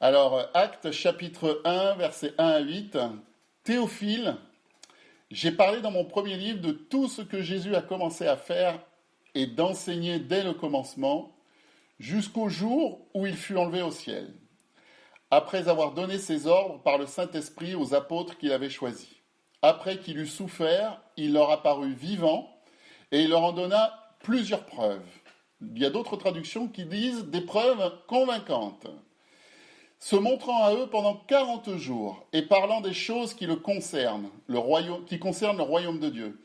Alors, Actes chapitre 1, versets 1 à 8. Théophile, j'ai parlé dans mon premier livre de tout ce que Jésus a commencé à faire et d'enseigner dès le commencement, jusqu'au jour où il fut enlevé au ciel, après avoir donné ses ordres par le Saint-Esprit aux apôtres qu'il avait choisis. Après qu'il eut souffert, il leur apparut vivant et il leur en donna plusieurs preuves. Il y a d'autres traductions qui disent des preuves convaincantes, se montrant à eux pendant 40 jours et parlant des choses qui le concernent, qui concernent le royaume de Dieu.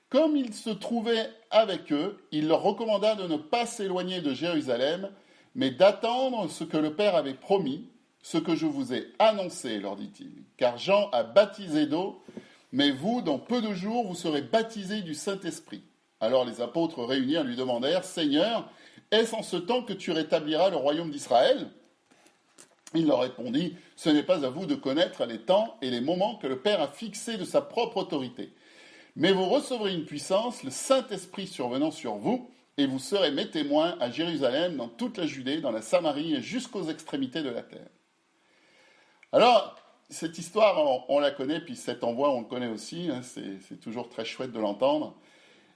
Comme il se trouvait avec eux, il leur recommanda de ne pas s'éloigner de Jérusalem, mais d'attendre ce que le Père avait promis, ce que je vous ai annoncé, leur dit-il. Car Jean a baptisé d'eau, mais vous, dans peu de jours, vous serez baptisés du Saint-Esprit. Alors les apôtres réunis lui demandèrent, Seigneur, est-ce en ce temps que tu rétabliras le royaume d'Israël ? Il leur répondit, ce n'est pas à vous de connaître les temps et les moments que le Père a fixés de sa propre autorité. Mais vous recevrez une puissance, le Saint-Esprit survenant sur vous, et vous serez mes témoins à Jérusalem, dans toute la Judée, dans la Samarie et jusqu'aux extrémités de la terre. Alors, cette histoire, on la connaît, puis cet envoi, on le connaît aussi, hein, c'est toujours très chouette de l'entendre.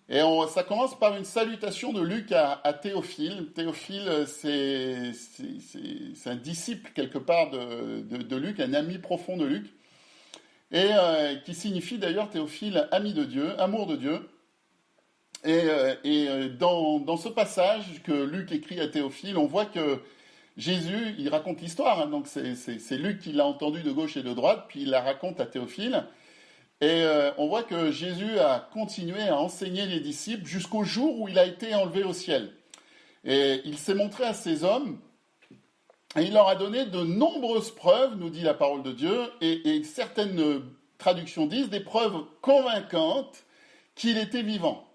Et ça commence par une salutation de Luc à Théophile. Théophile, c'est un disciple quelque part de Luc, un ami profond de Luc, et qui signifie d'ailleurs Théophile, ami de Dieu, amour de Dieu. Et dans ce passage que Luc écrit à Théophile, on voit que Jésus, il raconte l'histoire, hein, donc c'est Luc qui l'a entendu de gauche et de droite, puis il la raconte à Théophile. Et on voit que Jésus a continué à enseigner les disciples jusqu'au jour où il a été enlevé au ciel. Et il s'est montré à ces hommes, et il leur a donné de nombreuses preuves, nous dit la parole de Dieu, et certaines traductions disent des preuves convaincantes qu'il était vivant.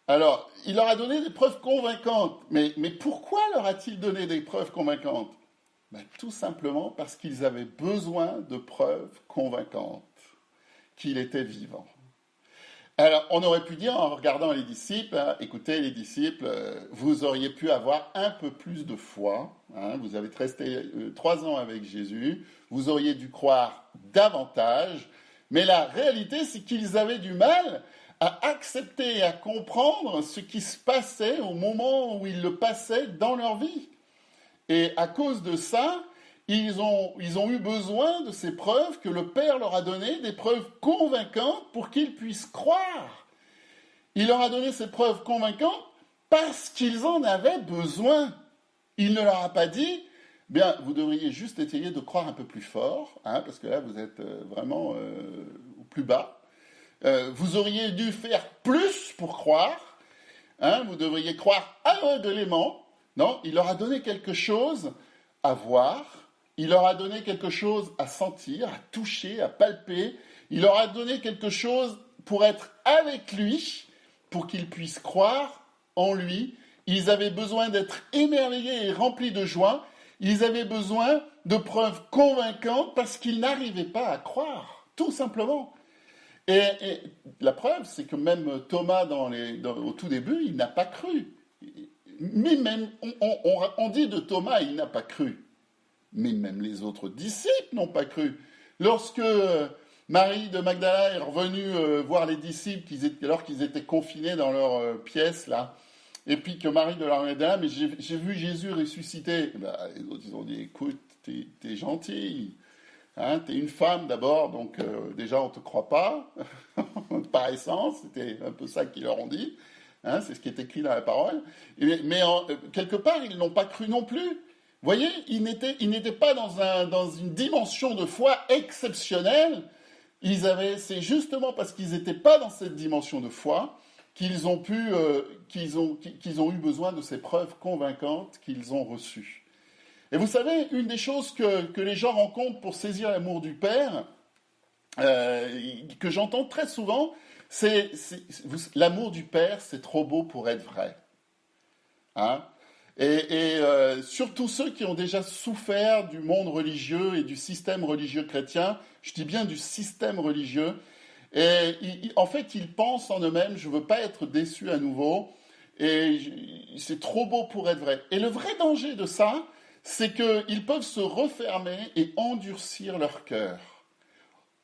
Alors, il leur a donné des preuves convaincantes, mais pourquoi leur a-t-il donné des preuves convaincantes ? Tout simplement parce qu'ils avaient besoin de preuves convaincantes qu'il était vivant. Alors, on aurait pu dire, en regardant les disciples, hein, écoutez les disciples, vous auriez pu avoir un peu plus de foi, hein, vous avez resté 3 ans avec Jésus, vous auriez dû croire davantage, mais la réalité, c'est qu'ils avaient du mal à accepter et à comprendre ce qui se passait au moment où ils le passaient dans leur vie. Et à cause de ça, ils ont eu besoin de ces preuves que le Père leur a données, des preuves convaincantes pour qu'ils puissent croire. Il leur a donné ces preuves convaincantes parce qu'ils en avaient besoin. Il ne leur a pas dit, bien, vous devriez juste essayer de croire un peu plus fort, hein, parce que là, vous êtes vraiment au plus bas. Vous auriez dû faire plus pour croire, hein, vous devriez croire aveuglément. Non, il leur a donné quelque chose à voir, il leur a donné quelque chose à sentir, à toucher, à palper. Il leur a donné quelque chose pour être avec lui, pour qu'ils puissent croire en lui. Ils avaient besoin d'être émerveillés et remplis de joie. Ils avaient besoin de preuves convaincantes parce qu'ils n'arrivaient pas à croire, tout simplement. Et la preuve, c'est que même Thomas, au tout début, il n'a pas cru. Mais même, on dit de Thomas, il n'a pas cru. Mais même les autres disciples n'ont pas cru. Lorsque Marie de Magdala est revenue voir les disciples alors qu'ils étaient confinés dans leur pièce, là, et puis que Marie de Magdala, mais j'ai vu Jésus ressusciter. Les autres, ils ont dit, écoute, t'es gentil, hein, t'es une femme d'abord, donc déjà on ne te croit pas, par essence, c'était un peu ça qu'ils leur ont dit, hein, c'est ce qui est écrit dans la parole. Mais quelque part, ils n'ont pas cru non plus. Vous voyez, ils n'étaient pas dans une dimension de foi exceptionnelle. C'est justement parce qu'ils n'étaient pas dans cette dimension de foi qu'ils ont eu besoin de ces preuves convaincantes qu'ils ont reçues. Et vous savez, une des choses que les gens rencontrent pour saisir l'amour du Père, que j'entends très souvent, c'est l'amour du Père, c'est trop beau pour être vrai. Hein ? Et surtout ceux qui ont déjà souffert du monde religieux et du système religieux chrétien, je dis bien du système religieux, et en fait ils pensent en eux-mêmes, je ne veux pas être déçu à nouveau, et c'est trop beau pour être vrai. Et le vrai danger de ça, c'est qu'ils peuvent se refermer et endurcir leur cœur.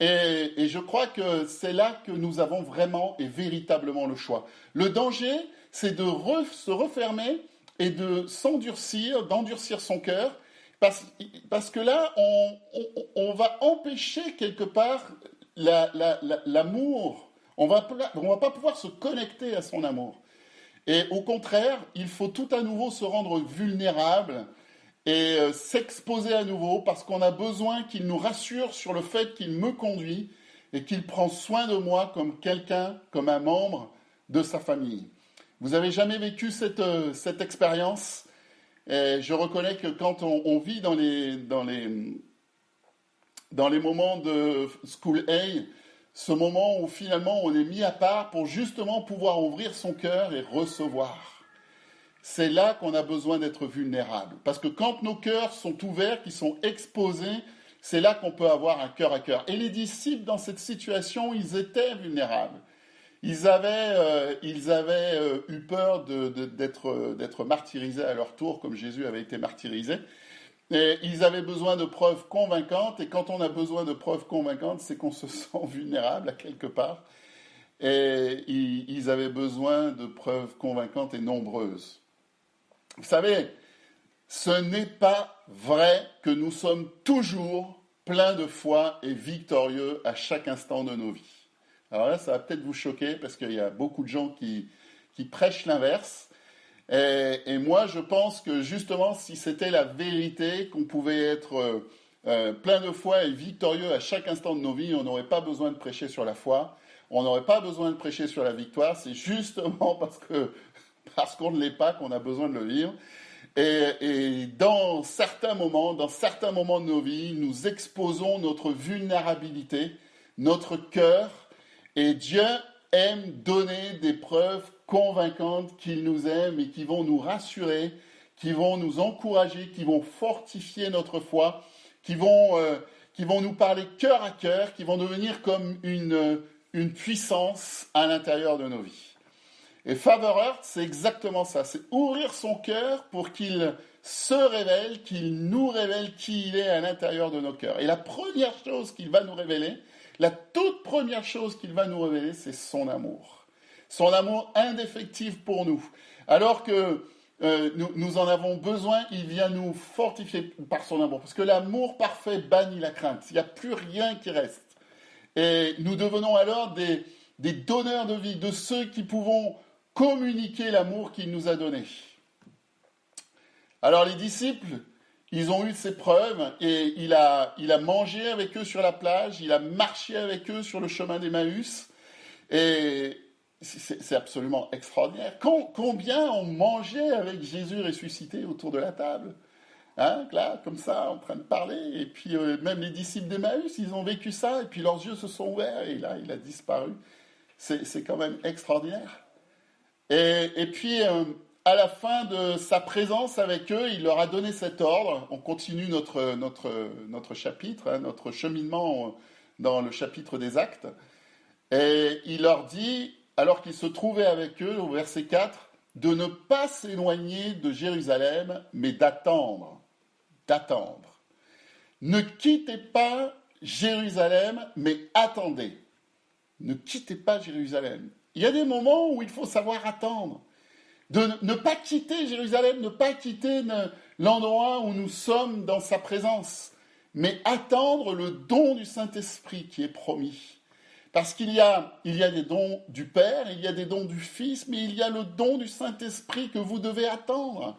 Et je crois que c'est là que nous avons vraiment et véritablement le choix. Le danger, c'est de se refermer et de s'endurcir, d'endurcir son cœur, parce que là, on va empêcher quelque part l'amour. On va pas pouvoir se connecter à son amour. Et au contraire, il faut tout à nouveau se rendre vulnérable et s'exposer à nouveau parce qu'on a besoin qu'il nous rassure sur le fait qu'il me conduit et qu'il prend soin de moi comme quelqu'un, comme un membre de sa famille. Vous avez jamais vécu cette expérience? Et je reconnais que quand on vit dans les moments de School A, ce moment où finalement on est mis à part pour justement pouvoir ouvrir son cœur et recevoir. C'est là qu'on a besoin d'être vulnérable. Parce que quand nos cœurs sont ouverts, qu'ils sont exposés, c'est là qu'on peut avoir un cœur à cœur. Et les disciples, dans cette situation, ils étaient vulnérables. Ils avaient eu peur d'être martyrisés à leur tour, comme Jésus avait été martyrisé. Et ils avaient besoin de preuves convaincantes. Et quand on a besoin de preuves convaincantes, c'est qu'on se sent vulnérable à quelque part. Et ils avaient besoin de preuves convaincantes et nombreuses. Vous savez, ce n'est pas vrai que nous sommes toujours pleins de foi et victorieux à chaque instant de nos vies. Alors là, ça va peut-être vous choquer parce qu'il y a beaucoup de gens qui prêchent l'inverse. Et moi, je pense que justement, si c'était la vérité, qu'on pouvait être plein de foi et victorieux à chaque instant de nos vies, on n'aurait pas besoin de prêcher sur la foi, on n'aurait pas besoin de prêcher sur la victoire. C'est justement parce qu'on ne l'est pas qu'on a besoin de le vivre. Et dans certains moments de nos vies, nous exposons notre vulnérabilité, notre cœur, et Dieu aime donner des preuves convaincantes qu'il nous aime et qui vont nous rassurer, qui vont nous encourager, qui vont fortifier notre foi, qui vont nous parler cœur à cœur, qui vont devenir comme une puissance à l'intérieur de nos vies. Et Father Heart, c'est exactement ça, c'est ouvrir son cœur pour qu'il se révèle, qu'il nous révèle qui il est à l'intérieur de nos cœurs. Et la première chose qu'il va nous révéler, la toute première chose qu'il va nous révéler, c'est son amour. Son amour indéfectible pour nous. Alors que nous en avons besoin, il vient nous fortifier par son amour. Parce que l'amour parfait bannit la crainte. Il n'y a plus rien qui reste. Et nous devenons alors des donneurs de vie, de ceux qui pouvons communiquer l'amour qu'il nous a donné. Alors les disciples, ils ont eu ces preuves et il a mangé avec eux sur la plage, il a marché avec eux sur le chemin d'Emmaüs et c'est absolument extraordinaire. Combien ont mangé avec Jésus ressuscité autour de la table, hein, là, comme ça, en train de parler. Et puis même les disciples d'Emmaüs, ils ont vécu ça et puis leurs yeux se sont ouverts et là, il a disparu. C'est quand même extraordinaire. Et puis, à la fin de sa présence avec eux, il leur a donné cet ordre. On continue notre chapitre, hein, notre cheminement dans le chapitre des Actes. Et il leur dit, alors qu'il se trouvait avec eux, au verset 4, de ne pas s'éloigner de Jérusalem, mais d'attendre. D'attendre. Ne quittez pas Jérusalem, mais attendez. Ne quittez pas Jérusalem. Il y a des moments où il faut savoir attendre. De ne pas quitter Jérusalem, ne pas quitter l'endroit où nous sommes dans sa présence, mais attendre le don du Saint-Esprit qui est promis. Parce qu'il y a des dons du Père, il y a des dons du Fils, mais il y a le don du Saint-Esprit que vous devez attendre.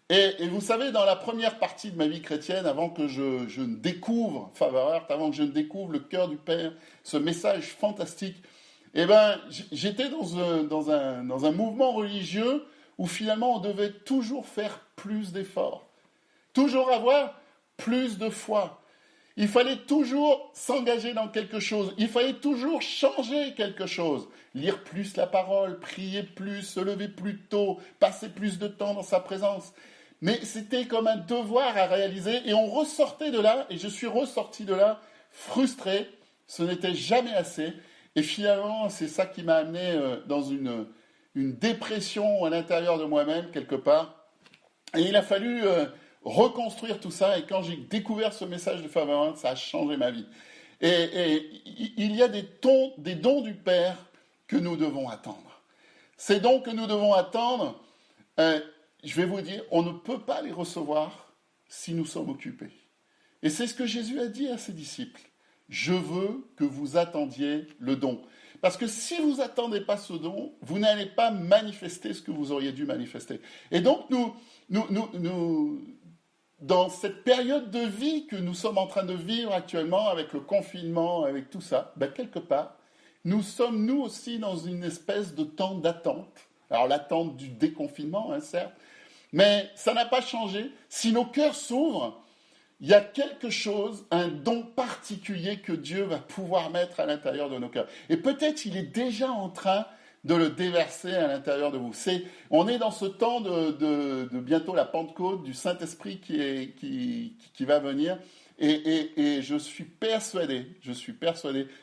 Et vous savez, dans la première partie de ma vie chrétienne, avant que je ne découvre Father Heart, avant que je ne découvre le cœur du Père, ce message fantastique, eh ben, j'étais dans un mouvement religieux où finalement on devait toujours faire plus d'efforts, toujours avoir plus de foi. Il fallait toujours s'engager dans quelque chose, il fallait toujours changer quelque chose, lire plus la parole, prier plus, se lever plus tôt, passer plus de temps dans sa présence. Mais c'était comme un devoir à réaliser et on ressortait de là, et je suis ressorti de là frustré, ce n'était jamais assez. Et finalement, c'est ça qui m'a amené dans une dépression à l'intérieur de moi-même, quelque part. Et il a fallu, reconstruire tout ça. Et quand j'ai découvert ce message de Favre, ça a changé ma vie. Et il y a des dons du Père que nous devons attendre. Ces dons que nous devons attendre, je vais vous dire, on ne peut pas les recevoir si nous sommes occupés. Et c'est ce que Jésus a dit à ses disciples. Je veux que vous attendiez le don. Parce que si vous n'attendez pas ce don, vous n'allez pas manifester ce que vous auriez dû manifester. Et donc, nous dans cette période de vie que nous sommes en train de vivre actuellement, avec le confinement, avec tout ça, quelque part, nous sommes nous aussi dans une espèce de temps d'attente. Alors l'attente du déconfinement, certes, mais ça n'a pas changé. Si nos cœurs s'ouvrent, il y a quelque chose, un don particulier que Dieu va pouvoir mettre à l'intérieur de nos cœurs. Et peut-être il est déjà en train de le déverser à l'intérieur de vous. On est dans ce temps de bientôt la Pentecôte, du Saint-Esprit qui va venir. Et je suis persuadé,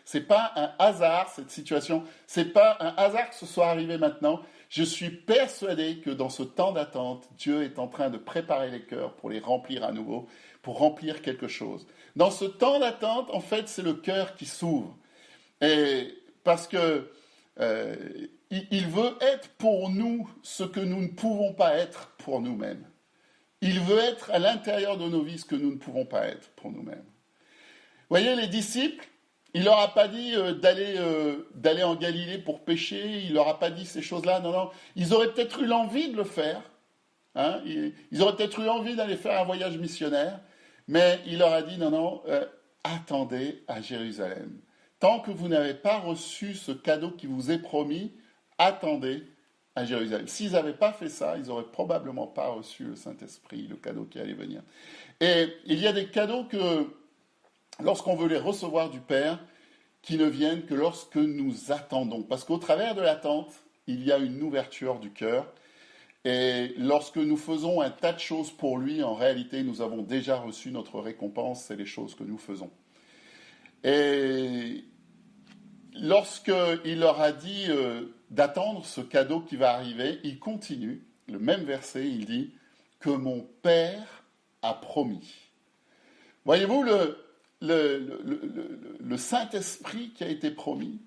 c'est pas un hasard cette situation, c'est pas un hasard que ce soit arrivé maintenant. Je suis persuadé que dans ce temps d'attente, Dieu est en train de préparer les cœurs pour les remplir à nouveau, pour remplir quelque chose. Dans ce temps d'attente, en fait, c'est le cœur qui s'ouvre. Et parce que il veut être pour nous ce que nous ne pouvons pas être pour nous-mêmes. Il veut être à l'intérieur de nos vies ce que nous ne pouvons pas être pour nous-mêmes. Vous voyez, les disciples, il ne leur a pas dit d'aller en Galilée pour pêcher, il ne leur a pas dit ces choses-là, non. Ils auraient peut-être eu l'envie de le faire, ils auraient peut-être eu envie d'aller faire un voyage missionnaire, mais il leur a dit, non, attendez à Jérusalem. Tant que vous n'avez pas reçu ce cadeau qui vous est promis, attendez à Jérusalem. S'ils n'avaient pas fait ça, ils n'auraient probablement pas reçu le Saint-Esprit, le cadeau qui allait venir. Et il y a des cadeaux que, lorsqu'on veut les recevoir du Père, qui ne viennent que lorsque nous attendons. Parce qu'au travers de l'attente, il y a une ouverture du cœur. Et lorsque nous faisons un tas de choses pour lui, en réalité, nous avons déjà reçu notre récompense, c'est les choses que nous faisons. Et lorsqu'il leur a dit d'attendre ce cadeau qui va arriver, il continue, le même verset, il dit « que mon Père a promis ». Voyez-vous, le Saint-Esprit qui a été promis,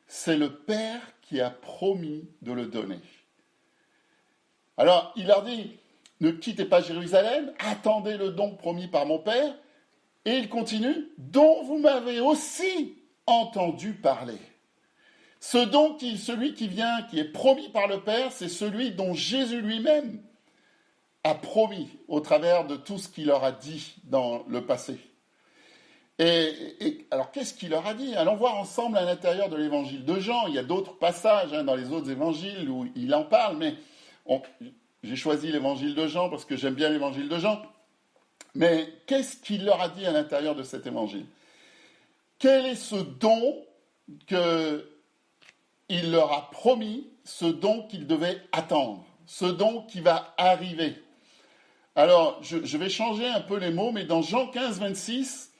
c'est le Père qui a promis de le donner. Alors, il leur dit « ne quittez pas Jérusalem, attendez le don promis par mon Père ». Et il continue « dont vous m'avez aussi entendu parler ». Ce don, celui qui vient, qui est promis par le Père, c'est celui dont Jésus lui-même a promis au travers de tout ce qu'il leur a dit dans le passé. Et alors, qu'est-ce qu'il leur a dit ? Allons voir ensemble à l'intérieur de l'évangile de Jean. Il y a d'autres passages dans les autres évangiles où il en parle, mais j'ai choisi l'évangile de Jean parce que j'aime bien l'évangile de Jean. Mais qu'est-ce qu'il leur a dit à l'intérieur de cet évangile ? Quel est ce don qu'il leur a promis, ce don qu'ils devaient attendre, ce don qui va arriver ? Alors, je vais changer un peu les mots, mais dans Jean 15, 26,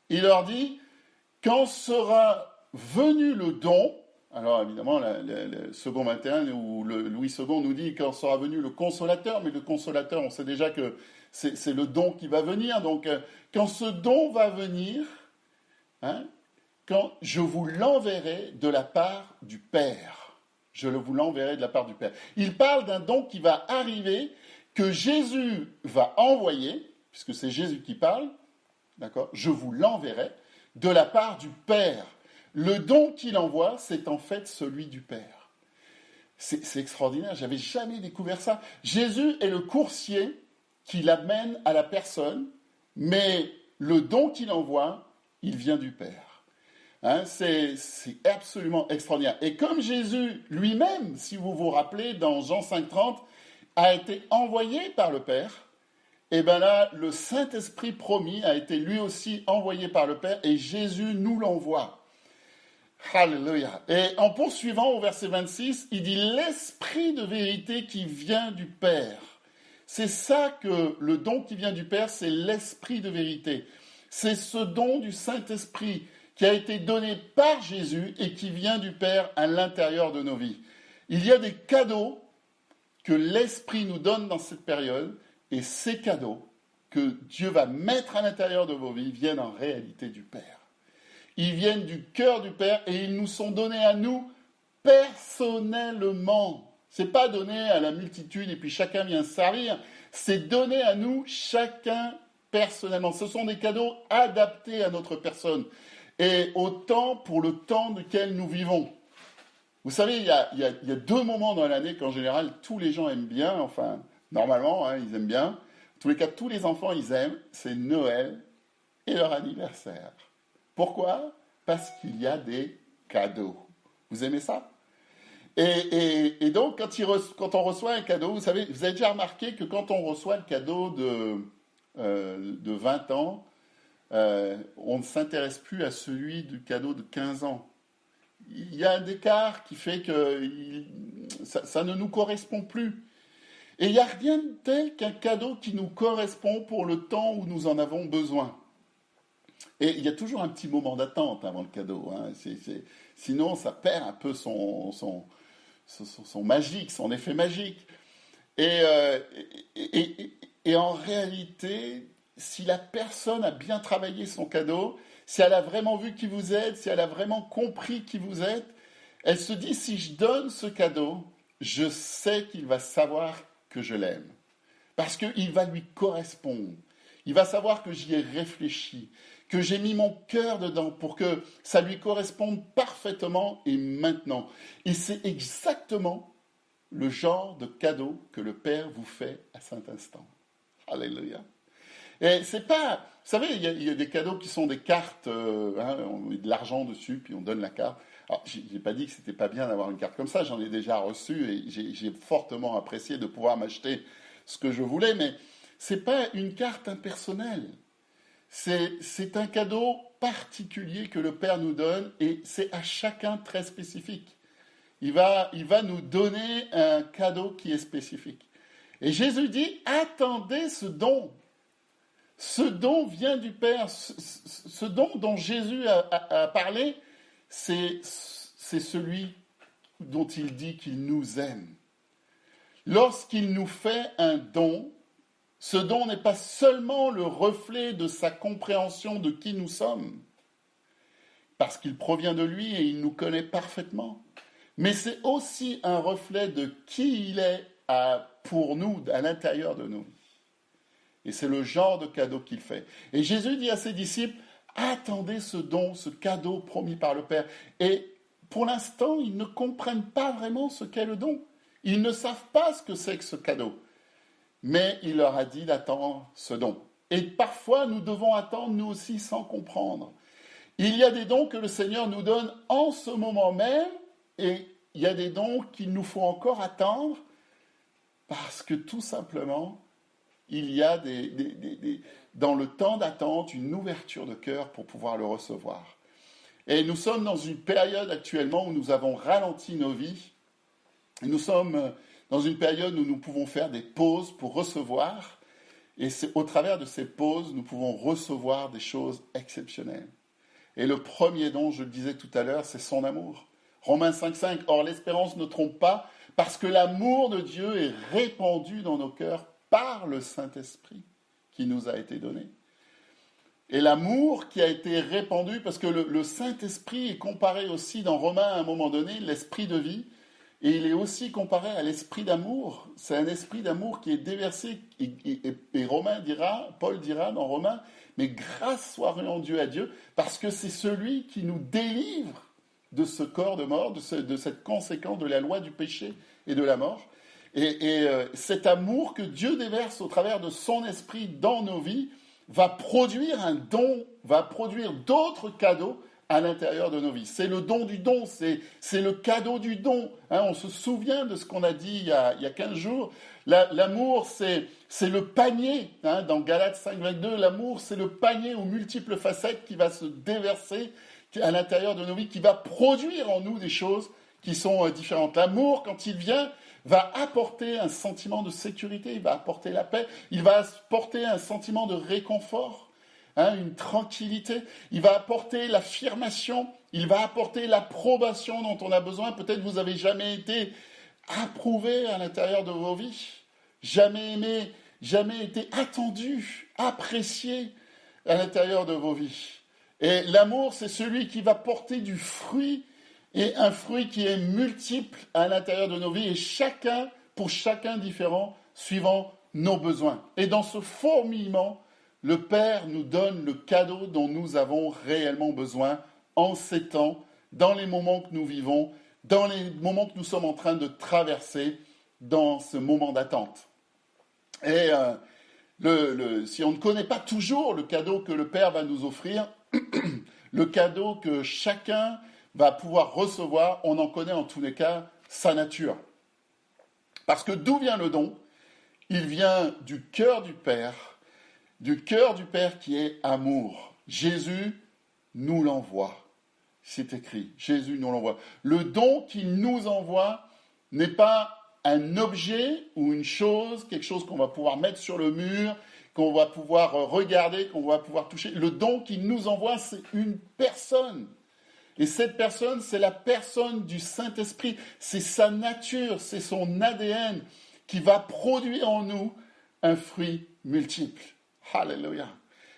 il leur dit « Quand sera venu le don », alors évidemment, le second 21 ou le Louis II nous dit « Quand sera venu le consolateur », mais le consolateur, on sait déjà que c'est le don qui va venir. Donc, quand ce don va venir, quand je vous l'enverrai de la part du Père. Je vous l'enverrai de la part du Père. Il parle d'un don qui va arriver, que Jésus va envoyer, puisque c'est Jésus qui parle, d'accord ? Je vous l'enverrai de la part du Père. Le don qu'il envoie, c'est en fait celui du Père. C'est extraordinaire, j'avais jamais découvert ça. Jésus est le coursier qui l'amène à la personne, mais le don qu'il envoie, il vient du Père. C'est absolument extraordinaire. Et comme Jésus lui-même, si vous vous rappelez, dans Jean 5,30, a été envoyé par le Père, et bien là, le Saint-Esprit promis a été lui aussi envoyé par le Père, et Jésus nous l'envoie. Alléluia. Et en poursuivant au verset 26, il dit « l'Esprit de vérité qui vient du Père ». C'est ça que le don qui vient du Père, c'est l'Esprit de vérité. C'est ce don du Saint-Esprit qui a été donné par Jésus et qui vient du Père à l'intérieur de nos vies. Il y a des cadeaux que l'Esprit nous donne dans cette période, et ces cadeaux, que Dieu va mettre à l'intérieur de vos vies viennent en réalité du Père. Ils viennent du cœur du Père et ils nous sont donnés à nous personnellement. C'est pas donné à la multitude et puis chacun vient servir. C'est donné à nous chacun personnellement. Ce sont des cadeaux adaptés à notre personne et au temps pour le temps duquel nous vivons. Vous savez, il y a 2 moments dans l'année qu'en général tous les gens aiment bien, enfin normalement ils aiment bien. En tous les cas, tous les enfants ils aiment, c'est Noël et leur anniversaire. Pourquoi ? Parce qu'il y a des cadeaux. Vous aimez ça ? Et donc, quand on reçoit un cadeau, vous avez déjà remarqué que quand on reçoit le cadeau de 20 ans, on ne s'intéresse plus à celui du cadeau de 15 ans. Il y a un écart qui fait que ça ne nous correspond plus. Et il n'y a rien de tel qu'un cadeau qui nous correspond pour le temps où nous en avons besoin. Et il y a toujours un petit moment d'attente avant le cadeau. Hein. Sinon, ça perd un peu son magique, son effet magique. Et en réalité, si la personne a bien travaillé son cadeau, si elle a vraiment vu qui vous êtes, si elle a vraiment compris qui vous êtes, elle se dit, si je donne ce cadeau, je sais qu'il va savoir que je l'aime. Parce qu'il va lui correspondre. Il va savoir que j'y ai réfléchi, que j'ai mis mon cœur dedans pour que ça lui corresponde parfaitement et maintenant. Et c'est exactement le genre de cadeau que le Père vous fait à cet instant. Alléluia. Et c'est pas... Vous savez, il y a des cadeaux qui sont des cartes, on met de l'argent dessus, puis on donne la carte. Alors, je n'ai pas dit que c'était pas bien d'avoir une carte comme ça, j'en ai déjà reçu et j'ai fortement apprécié de pouvoir m'acheter ce que je voulais, mais c'est pas une carte impersonnelle. C'est un cadeau particulier que le Père nous donne et c'est à chacun très spécifique. Il va nous donner un cadeau qui est spécifique. Et Jésus dit, attendez ce don. Ce don vient du Père. Ce don dont Jésus a parlé, c'est celui dont il dit qu'il nous aime. Lorsqu'il nous fait un don, ce don n'est pas seulement le reflet de sa compréhension de qui nous sommes, parce qu'il provient de lui et il nous connaît parfaitement, mais c'est aussi un reflet de qui il est pour nous, à l'intérieur de nous. Et c'est le genre de cadeau qu'il fait. Et Jésus dit à ses disciples, attendez ce don, ce cadeau promis par le Père. Et pour l'instant, ils ne comprennent pas vraiment ce qu'est le don. Ils ne savent pas ce que c'est que ce cadeau. Mais il leur a dit d'attendre ce don. Et parfois, nous devons attendre, nous aussi, sans comprendre. Il y a des dons que le Seigneur nous donne en ce moment même, et il y a des dons qu'il nous faut encore attendre, parce que tout simplement, il y a dans le temps d'attente une ouverture de cœur pour pouvoir le recevoir. Et nous sommes dans une période actuellement où nous avons ralenti nos vies. Et nous sommes dans une période où nous pouvons faire des pauses pour recevoir. Et c'est au travers de ces pauses, nous pouvons recevoir des choses exceptionnelles. Et le premier don, je le disais tout à l'heure, c'est son amour. Romains 5,5, or l'espérance ne trompe pas, parce que l'amour de Dieu est répandu dans nos cœurs par le Saint-Esprit qui nous a été donné. Et l'amour qui a été répandu, parce que le Saint-Esprit est comparé aussi dans Romains à un moment donné, l'esprit de vie, et il est aussi comparé à l'esprit d'amour. C'est un esprit d'amour qui est déversé, et Paul dira dans Romains, mais grâce soit rendue à Dieu, parce que c'est celui qui nous délivre de ce corps de mort, de cette conséquence de la loi du péché et de la mort. Et cet amour que Dieu déverse au travers de son esprit dans nos vies va produire un don, va produire d'autres cadeaux à l'intérieur de nos vies. C'est le don du don, c'est le cadeau du don. Hein, on se souvient de ce qu'on a dit il y a 15 jours. L'amour, c'est le panier. Hein, dans Galates 5,22, l'amour, c'est le panier aux multiples facettes qui va se déverser à l'intérieur de nos vies, qui va produire en nous des choses qui sont différentes. L'amour, quand il vient, va apporter un sentiment de sécurité, il va apporter la paix, il va apporter un sentiment de réconfort, une tranquillité, il va apporter l'affirmation, il va apporter l'approbation dont on a besoin. Peut-être vous n'avez jamais été approuvé à l'intérieur de vos vies, jamais aimé, jamais été attendu apprécié à l'intérieur de vos vies. Et l'amour, c'est celui qui va porter du fruit, et un fruit qui est multiple à l'intérieur de nos vies, et pour chacun différent, suivant nos besoins. Et dans ce fourmillement, le Père nous donne le cadeau dont nous avons réellement besoin en ces temps, dans les moments que nous vivons, dans les moments que nous sommes en train de traverser dans ce moment d'attente. Et si on ne connaît pas toujours le cadeau que le Père va nous offrir, le cadeau que chacun va pouvoir recevoir, on en connaît en tous les cas sa nature. Parce que d'où vient le don? Il vient du cœur du Père qui est amour. Jésus nous l'envoie. C'est écrit, Jésus nous l'envoie. Le don qu'il nous envoie n'est pas un objet ou une chose, quelque chose qu'on va pouvoir mettre sur le mur, qu'on va pouvoir regarder, qu'on va pouvoir toucher. Le don qu'il nous envoie, c'est une personne. Et cette personne, c'est la personne du Saint-Esprit. C'est sa nature, c'est son ADN qui va produire en nous un fruit multiple. Alléluia.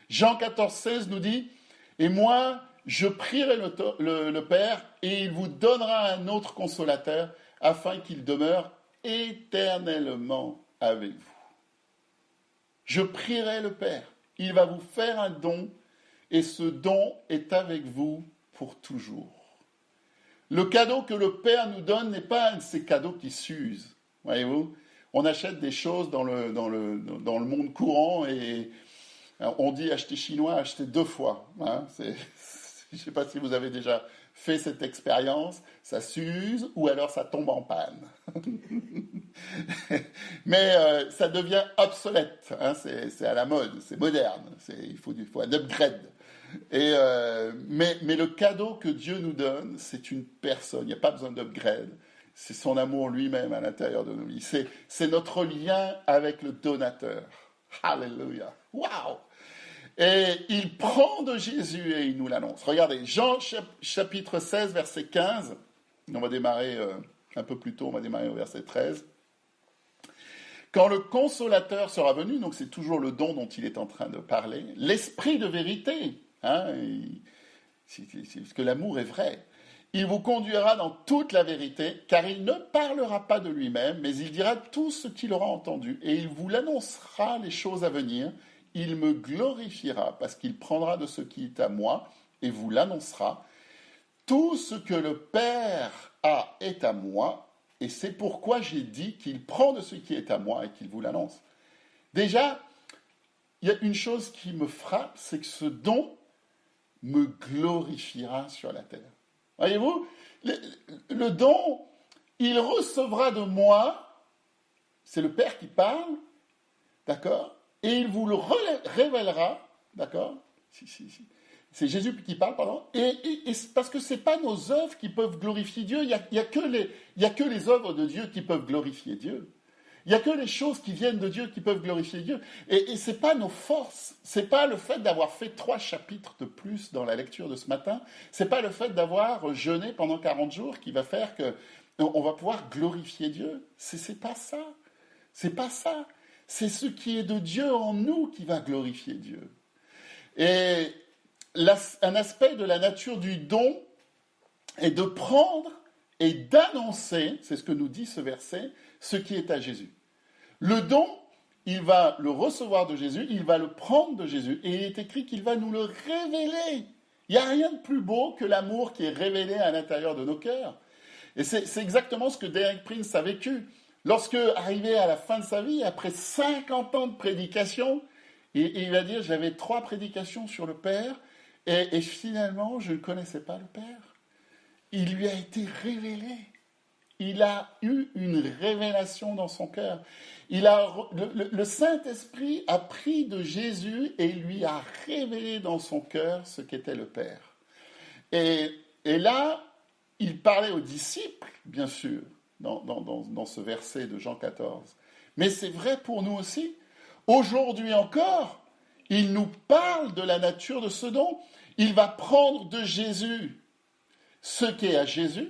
Jean 14, 16 nous dit, « Et moi, je prierai le Père, et il vous donnera un autre consolateur, afin qu'il demeure éternellement avec vous. » Je prierai le Père. Il va vous faire un don, et ce don est avec vous pour toujours. Le cadeau que le Père nous donne n'est pas un de ces cadeaux qui s'usent. Voyez-vous, on achète des choses dans le monde courant et on dit acheter chinois, acheter 2 fois. Hein, je ne sais pas si vous avez déjà fait cette expérience, ça s'use ou alors ça tombe en panne. Mais ça devient obsolète, hein, c'est à la mode, c'est moderne, il faut un upgrade. Mais le cadeau que Dieu nous donne, c'est une personne, il n'y a pas besoin d'upgrade, c'est son amour lui-même à l'intérieur de nos vies, c'est notre lien avec le donateur. Alléluia, waouh! Et il prend de Jésus et il nous l'annonce. Regardez, Jean chapitre 16, verset 15. On va démarrer un peu plus tôt, on va démarrer au verset 13. Quand le consolateur sera venu, donc c'est toujours le don dont il est en train de parler, l'esprit de vérité, hein, parce que l'amour est vrai, il vous conduira dans toute la vérité, car il ne parlera pas de lui-même, mais il dira tout ce qu'il aura entendu, et il vous l'annoncera les choses à venir. Il me glorifiera parce qu'il prendra de ce qui est à moi et vous l'annoncera. Tout ce que le Père a est à moi, et c'est pourquoi j'ai dit qu'il prend de ce qui est à moi et qu'il vous l'annonce. Déjà, il y a une chose qui me frappe, c'est que ce don me glorifiera sur la terre. Voyez-vous, le don, il recevra de moi, c'est le Père qui parle, d'accord ? Et il vous le révélera, d'accord? C'est Jésus qui parle, pardon. Et parce que ce n'est pas nos œuvres qui peuvent glorifier Dieu. Il n'y a que les œuvres de Dieu qui peuvent glorifier Dieu. Il n'y a que les choses qui viennent de Dieu qui peuvent glorifier Dieu. Et ce n'est pas nos forces. Ce n'est pas le fait d'avoir fait 3 chapitres de plus dans la lecture de ce matin. Ce n'est pas le fait d'avoir jeûné pendant 40 jours qui va faire qu'on va pouvoir glorifier Dieu. C'est pas ça. C'est pas ça. C'est ce qui est de Dieu en nous qui va glorifier Dieu. Et un aspect de la nature du don est de prendre et d'annoncer, c'est ce que nous dit ce verset, ce qui est à Jésus. Le don, il va le recevoir de Jésus, il va le prendre de Jésus, et il est écrit qu'il va nous le révéler. Il n'y a rien de plus beau que l'amour qui est révélé à l'intérieur de nos cœurs. Et c'est exactement ce que Derek Prince a vécu. Lorsque, arrivé à la fin de sa vie, après 50 ans de prédication, il va dire, j'avais 3 prédications sur le Père, et finalement, je ne connaissais pas le Père. Il lui a été révélé. Il a eu une révélation dans son cœur. Le Saint-Esprit a pris de Jésus et lui a révélé dans son cœur ce qu'était le Père. Et là, il parlait aux disciples, bien sûr, dans ce verset de Jean 14. Mais c'est vrai pour nous aussi. Aujourd'hui encore, il nous parle de la nature de ce don. Il va prendre de Jésus ce qu'est à Jésus,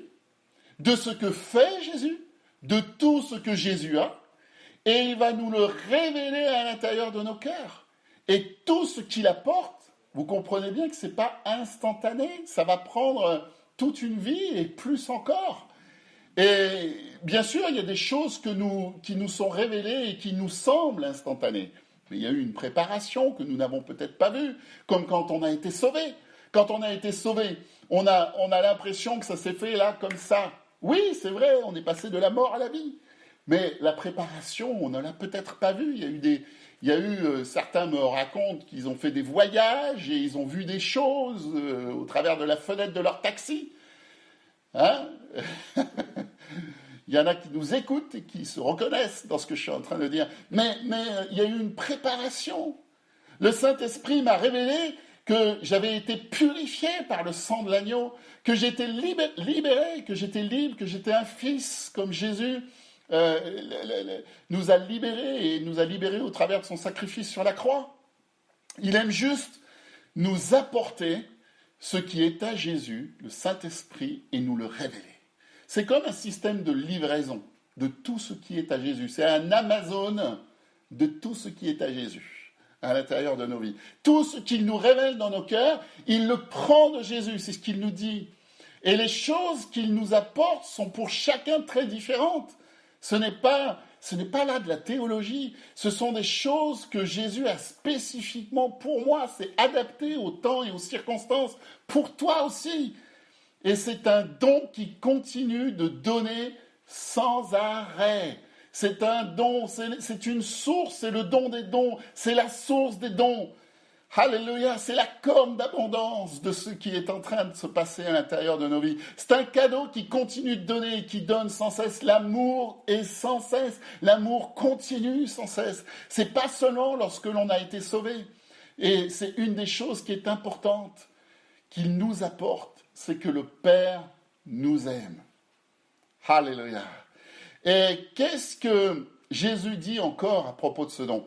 de ce que fait Jésus, de tout ce que Jésus a, et il va nous le révéler à l'intérieur de nos cœurs. Et tout ce qu'il apporte, vous comprenez bien que ce n'est pas instantané, ça va prendre toute une vie et plus encore. Et bien sûr, il y a des choses qui nous sont révélées et qui nous semblent instantanées. Mais il y a eu une préparation que nous n'avons peut-être pas vue, comme quand on a été sauvé. Quand on a été sauvé, on a l'impression que ça s'est fait là, comme ça. Oui, c'est vrai, on est passé de la mort à la vie. Mais la préparation, on ne l'a peut-être pas vue. Certains me racontent qu'ils ont fait des voyages et ils ont vu des choses au travers de la fenêtre de leur taxi. Hein? Il y en a qui nous écoutent et qui se reconnaissent dans ce que je suis en train de dire. Mais il y a eu une préparation. Le Saint-Esprit m'a révélé que j'avais été purifié par le sang de l'agneau, que j'étais libéré, que j'étais libre, que j'étais un fils comme Jésus nous a libérés et nous a libérés au travers de son sacrifice sur la croix. Il aime juste nous apporter ce qui est à Jésus, le Saint-Esprit, et nous le révéler. C'est comme un système de livraison de tout ce qui est à Jésus. C'est un Amazon de tout ce qui est à Jésus à l'intérieur de nos vies. Tout ce qu'il nous révèle dans nos cœurs, il le prend de Jésus, c'est ce qu'il nous dit. Et les choses qu'il nous apporte sont pour chacun très différentes. Ce n'est pas là de la théologie, ce sont des choses que Jésus a spécifiquement pour moi. C'est adapté au temps et aux circonstances, pour toi aussi. Et c'est un don qui continue de donner sans arrêt. C'est un don, c'est une source, c'est le don des dons, c'est la source des dons. Alléluia, c'est la corne d'abondance de ce qui est en train de se passer à l'intérieur de nos vies. C'est un cadeau qui continue de donner et qui donne sans cesse. L'amour est sans cesse. L'amour continue sans cesse. C'est pas seulement lorsque l'on a été sauvé. Et c'est une des choses qui est importante qu'il nous apporte, c'est que le Père nous aime. Alléluia. Et qu'est-ce que Jésus dit encore à propos de ce don?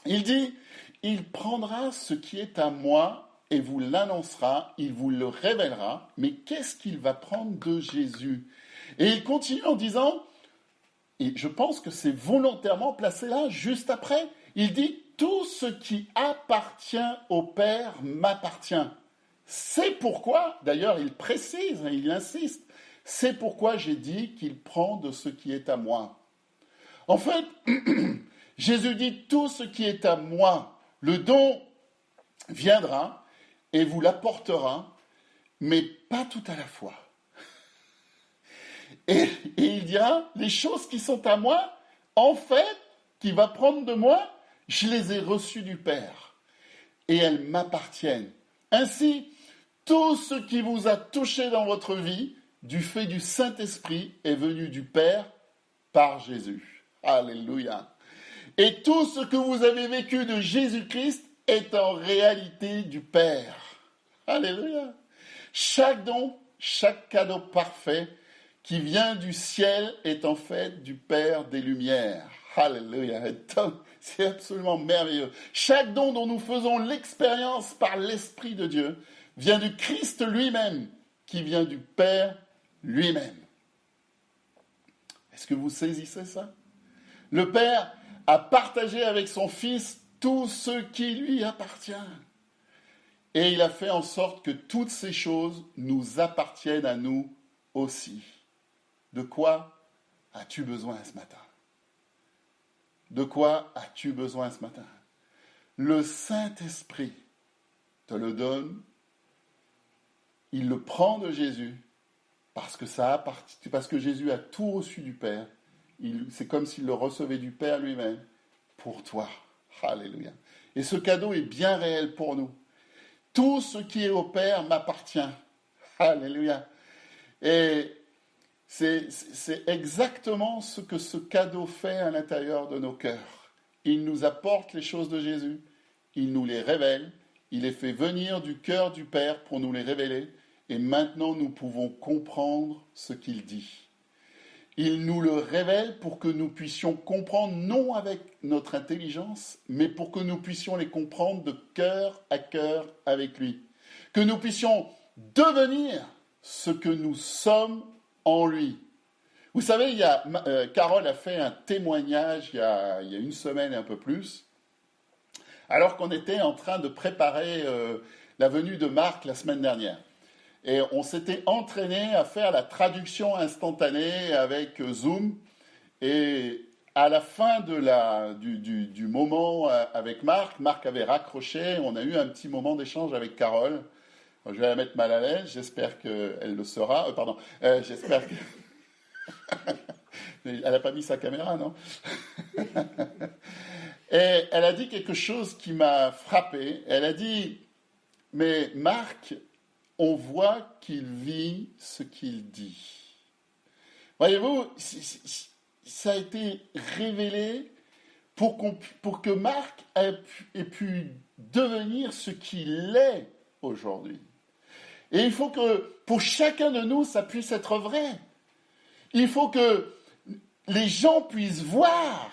Il dit, il prendra ce qui est à moi et vous l'annoncera, il vous le révélera, mais qu'est-ce qu'il va prendre de Jésus? Et il continue en disant, et je pense que c'est volontairement placé là, juste après, il dit, tout ce qui appartient au Père m'appartient. C'est pourquoi, d'ailleurs il précise, il insiste, c'est pourquoi j'ai dit qu'il prend de ce qui est à moi. En fait, Jésus dit tout ce qui est à moi, le don viendra et vous l'apportera, mais pas tout à la fois. Et il dira, les choses qui sont à moi, en fait, qu'il va prendre de moi, je les ai reçues du Père et elles m'appartiennent. Ainsi, tout ce qui vous a touché dans votre vie, du fait du Saint-Esprit, est venu du Père par Jésus. Alléluia. Et tout ce que vous avez vécu de Jésus-Christ est en réalité du Père. Alléluia. Chaque don, chaque cadeau parfait qui vient du ciel est en fait du Père des Lumières. Alléluia. C'est absolument merveilleux. Chaque don dont nous faisons l'expérience par l'Esprit de Dieu vient du Christ lui-même, qui vient du Père lui-même. Est-ce que vous saisissez ça? Le Père a partagé avec son Fils tout ce qui lui appartient. Et il a fait en sorte que toutes ces choses nous appartiennent à nous aussi. De quoi as-tu besoin ce matin? De quoi as-tu besoin ce matin? Le Saint-Esprit te le donne. Il le prend de Jésus parce que Jésus a tout reçu du Père. C'est comme s'il le recevait du Père lui-même pour toi. Alléluia. Et ce cadeau est bien réel pour nous. Tout ce qui est au Père m'appartient. Alléluia. Et c'est exactement ce que ce cadeau fait à l'intérieur de nos cœurs. Il nous apporte les choses de Jésus. Il nous les révèle. Il les fait venir du cœur du Père pour nous les révéler. Et maintenant, nous pouvons comprendre ce qu'il dit. Il nous le révèle pour que nous puissions comprendre, non avec notre intelligence, mais pour que nous puissions les comprendre de cœur à cœur avec lui. Que nous puissions devenir ce que nous sommes en lui. Vous savez, Carole a fait un témoignage il y a une semaine et un peu plus, alors qu'on était en train de préparer la venue de Marc la semaine dernière. Et on s'était entraîné à faire la traduction instantanée avec Zoom. Et à la fin du moment avec Marc avait raccroché, on a eu un petit moment d'échange avec Carole. Je vais la mettre mal à l'aise, j'espère qu'elle le sera. J'espère que... Elle n'a pas mis sa caméra, non? Et elle a dit quelque chose qui m'a frappé. Elle a dit, mais Marc, on voit qu'il vit ce qu'il dit. Voyez-vous, ça a été révélé pour que Marc ait pu devenir ce qu'il est aujourd'hui. Et il faut que pour chacun de nous, ça puisse être vrai. Il faut que les gens puissent voir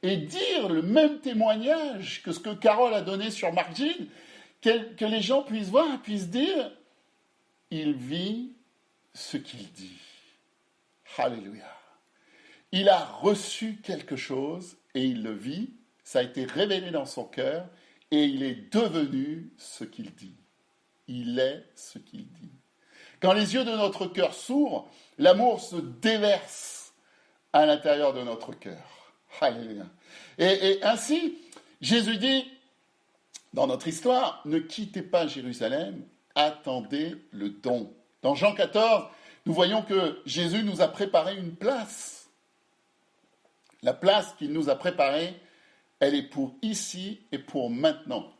et dire le même témoignage que ce que Carole a donné sur Marc Gilles, que les gens puissent voir et puissent dire, il vit ce qu'il dit. Alléluia. Il a reçu quelque chose et il le vit, ça a été révélé dans son cœur et il est devenu ce qu'il dit. Il est ce qu'il dit. Quand les yeux de notre cœur s'ouvrent, l'amour se déverse à l'intérieur de notre cœur. Alléluia. Et ainsi, Jésus dit, dans notre histoire, ne quittez pas Jérusalem, attendez le don. Dans Jean 14, nous voyons que Jésus nous a préparé une place. La place qu'il nous a préparée, elle est pour ici et pour maintenant.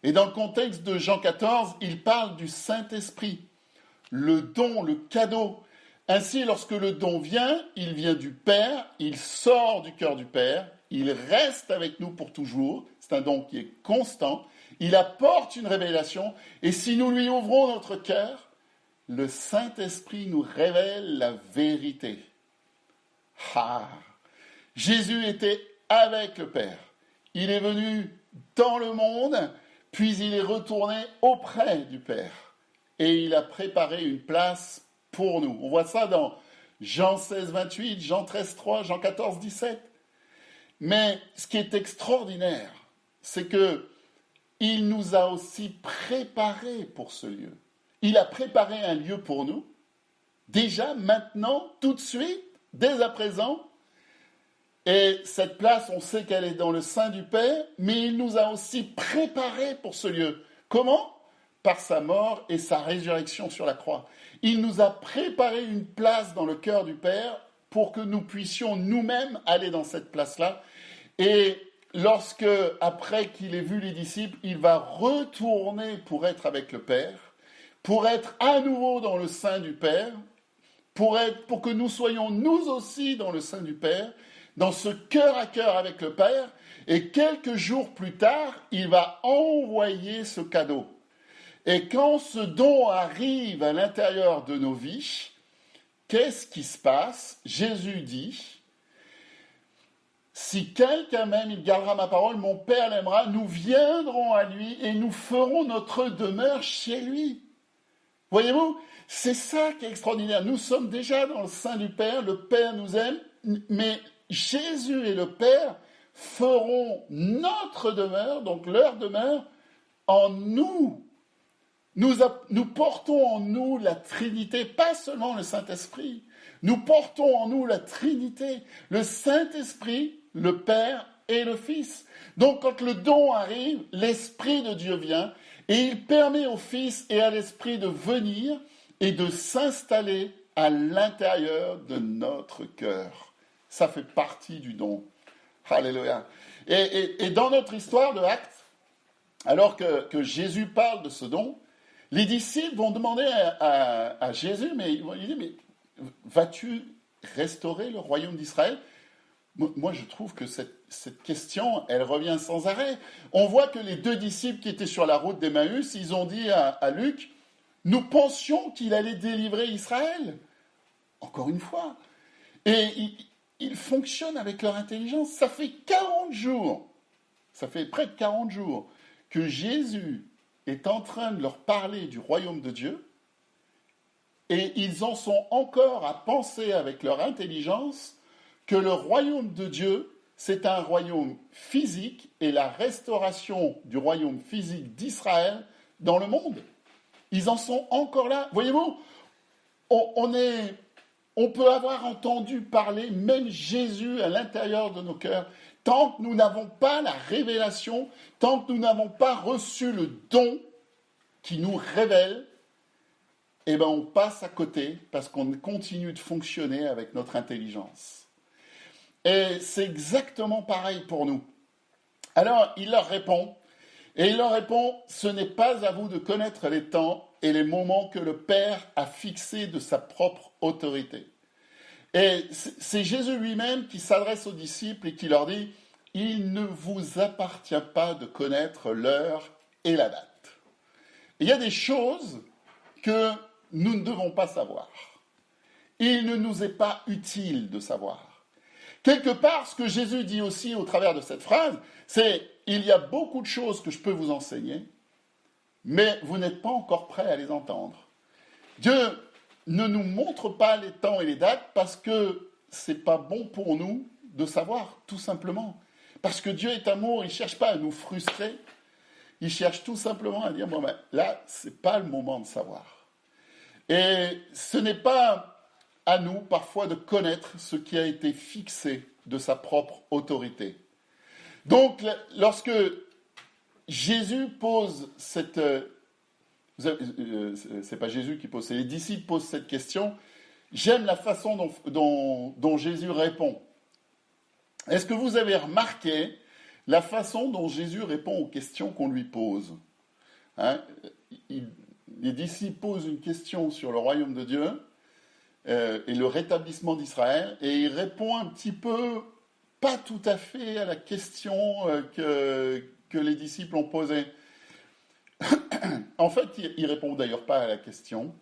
Et dans le contexte de Jean 14, il parle du Saint-Esprit, le don, le cadeau. Ainsi, lorsque le don vient, il vient du Père, il sort du cœur du Père, il reste avec nous pour toujours. C'est un don qui est constant. Il apporte une révélation. Et si nous lui ouvrons notre cœur, le Saint-Esprit nous révèle la vérité. Ah! Jésus était avec le Père. Il est venu dans le monde, puis il est retourné auprès du Père. Et il a préparé une place pour nous. On voit ça dans Jean 16, 28, Jean 13, 3, Jean 14, 17. Mais ce qui est extraordinaire, c'est que il nous a aussi préparés pour ce lieu. Il a préparé un lieu pour nous, déjà, maintenant, tout de suite, dès à présent. Et cette place, on sait qu'elle est dans le sein du Père, mais il nous a aussi préparés pour ce lieu. Comment? Par sa mort et sa résurrection sur la croix. Il nous a préparé une place dans le cœur du Père pour que nous puissions nous-mêmes aller dans cette place-là. Et lorsque, après qu'il ait vu les disciples, il va retourner pour être avec le Père, pour être à nouveau dans le sein du Père, pour que nous soyons nous aussi dans le sein du Père, dans ce cœur à cœur avec le Père, et quelques jours plus tard, il va envoyer ce cadeau. Et quand ce don arrive à l'intérieur de nos vies, qu'est-ce qui se passe? Jésus dit, si quelqu'un m'aime, il gardera ma parole, mon Père l'aimera, nous viendrons à lui et nous ferons notre demeure chez lui. Voyez-vous, c'est ça qui est extraordinaire. Nous sommes déjà dans le sein du Père, le Père nous aime, mais Jésus et le Père feront notre demeure, donc leur demeure, en nous. Nous portons en nous la Trinité, pas seulement le Saint-Esprit. Nous portons en nous la Trinité, le Saint-Esprit, le Père et le Fils. Donc quand le don arrive, l'Esprit de Dieu vient et il permet au Fils et à l'Esprit de venir et de s'installer à l'intérieur de notre cœur. Ça fait partie du don. Alléluia. Et dans notre histoire de Actes, alors que Jésus parle de ce don, les disciples vont demander à Jésus, mais ils vont lui dire, mais vas-tu restaurer le royaume d'Israël? Moi, je trouve que cette question, elle revient sans arrêt. On voit que les deux disciples qui étaient sur la route d'Emmaüs, ils ont dit à Luc, nous pensions qu'il allait délivrer Israël. Encore une fois. Et ils fonctionnent avec leur intelligence. Ça fait 40 jours, ça fait près de 40 jours que Jésus est en train de leur parler du royaume de Dieu et ils en sont encore à penser avec leur intelligence que le royaume de Dieu c'est un royaume physique et la restauration du royaume physique d'Israël dans le monde. Ils en sont encore là. Voyez-vous, on peut avoir entendu parler, même Jésus à l'intérieur de nos cœurs, tant que nous n'avons pas la révélation, tant que nous n'avons pas reçu le don qui nous révèle, eh bien on passe à côté parce qu'on continue de fonctionner avec notre intelligence. Et c'est exactement pareil pour nous. Alors il leur répond, ce n'est pas à vous de connaître les temps et les moments que le Père a fixés de sa propre autorité. Et c'est Jésus lui-même qui s'adresse aux disciples et qui leur dit, il ne vous appartient pas de connaître l'heure et la date. Il y a des choses que nous ne devons pas savoir. Il ne nous est pas utile de savoir. Quelque part, ce que Jésus dit aussi au travers de cette phrase, c'est « Il y a beaucoup de choses que je peux vous enseigner, mais vous n'êtes pas encore prêts à les entendre. » Dieu ne nous montre pas les temps et les dates parce que ce n'est pas bon pour nous de savoir, tout simplement. Parce que Dieu est amour, il ne cherche pas à nous frustrer, il cherche tout simplement à dire, bon ben là, ce n'est pas le moment de savoir. Et ce n'est pas à nous, parfois, de connaître ce qui a été fixé de sa propre autorité. Donc, lorsque Jésus pose cette... c'est pas Jésus qui pose, c'est les disciples posent cette question. J'aime la façon dont Jésus répond. Est-ce que vous avez remarqué la façon dont Jésus répond aux questions qu'on lui pose? Les disciples posent une question sur le royaume de Dieu et le rétablissement d'Israël, et il répond un petit peu, pas tout à fait à la question que les disciples ont posée. En fait, il ne répond d'ailleurs pas à la question.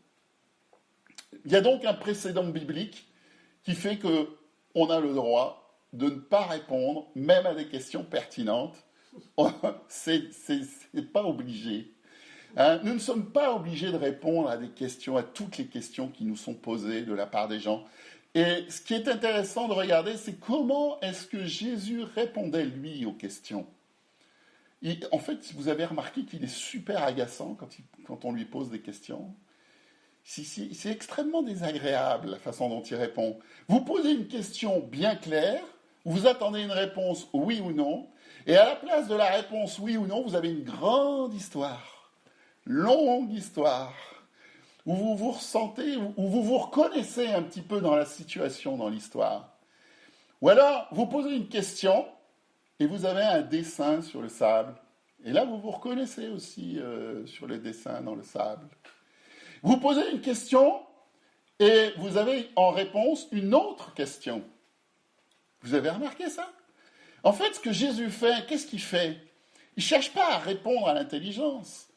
Il y a donc un précédent biblique qui fait qu'on a le droit de ne pas répondre, même à des questions pertinentes. C'est pas obligé. Nous ne sommes pas obligés de répondre à des questions, à toutes les questions qui nous sont posées de la part des gens. Et ce qui est intéressant de regarder, c'est comment est-ce que Jésus répondait, lui, aux questions. En fait, vous avez remarqué qu'il est super agaçant quand on lui pose des questions. C'est extrêmement désagréable la façon dont il répond. Vous posez une question bien claire, vous attendez une réponse oui ou non, et à la place de la réponse oui ou non, vous avez une grande histoire, longue histoire, où vous vous ressentez, où vous vous reconnaissez un petit peu dans la situation, dans l'histoire. Ou alors, vous posez une question, et vous avez un dessin sur le sable. Et là, vous vous reconnaissez aussi sur les dessins dans le sable. Vous posez une question et vous avez en réponse une autre question. Vous avez remarqué ça? En fait, ce que Jésus fait, qu'est-ce qu'il fait? Il ne cherche pas à répondre à l'intelligence.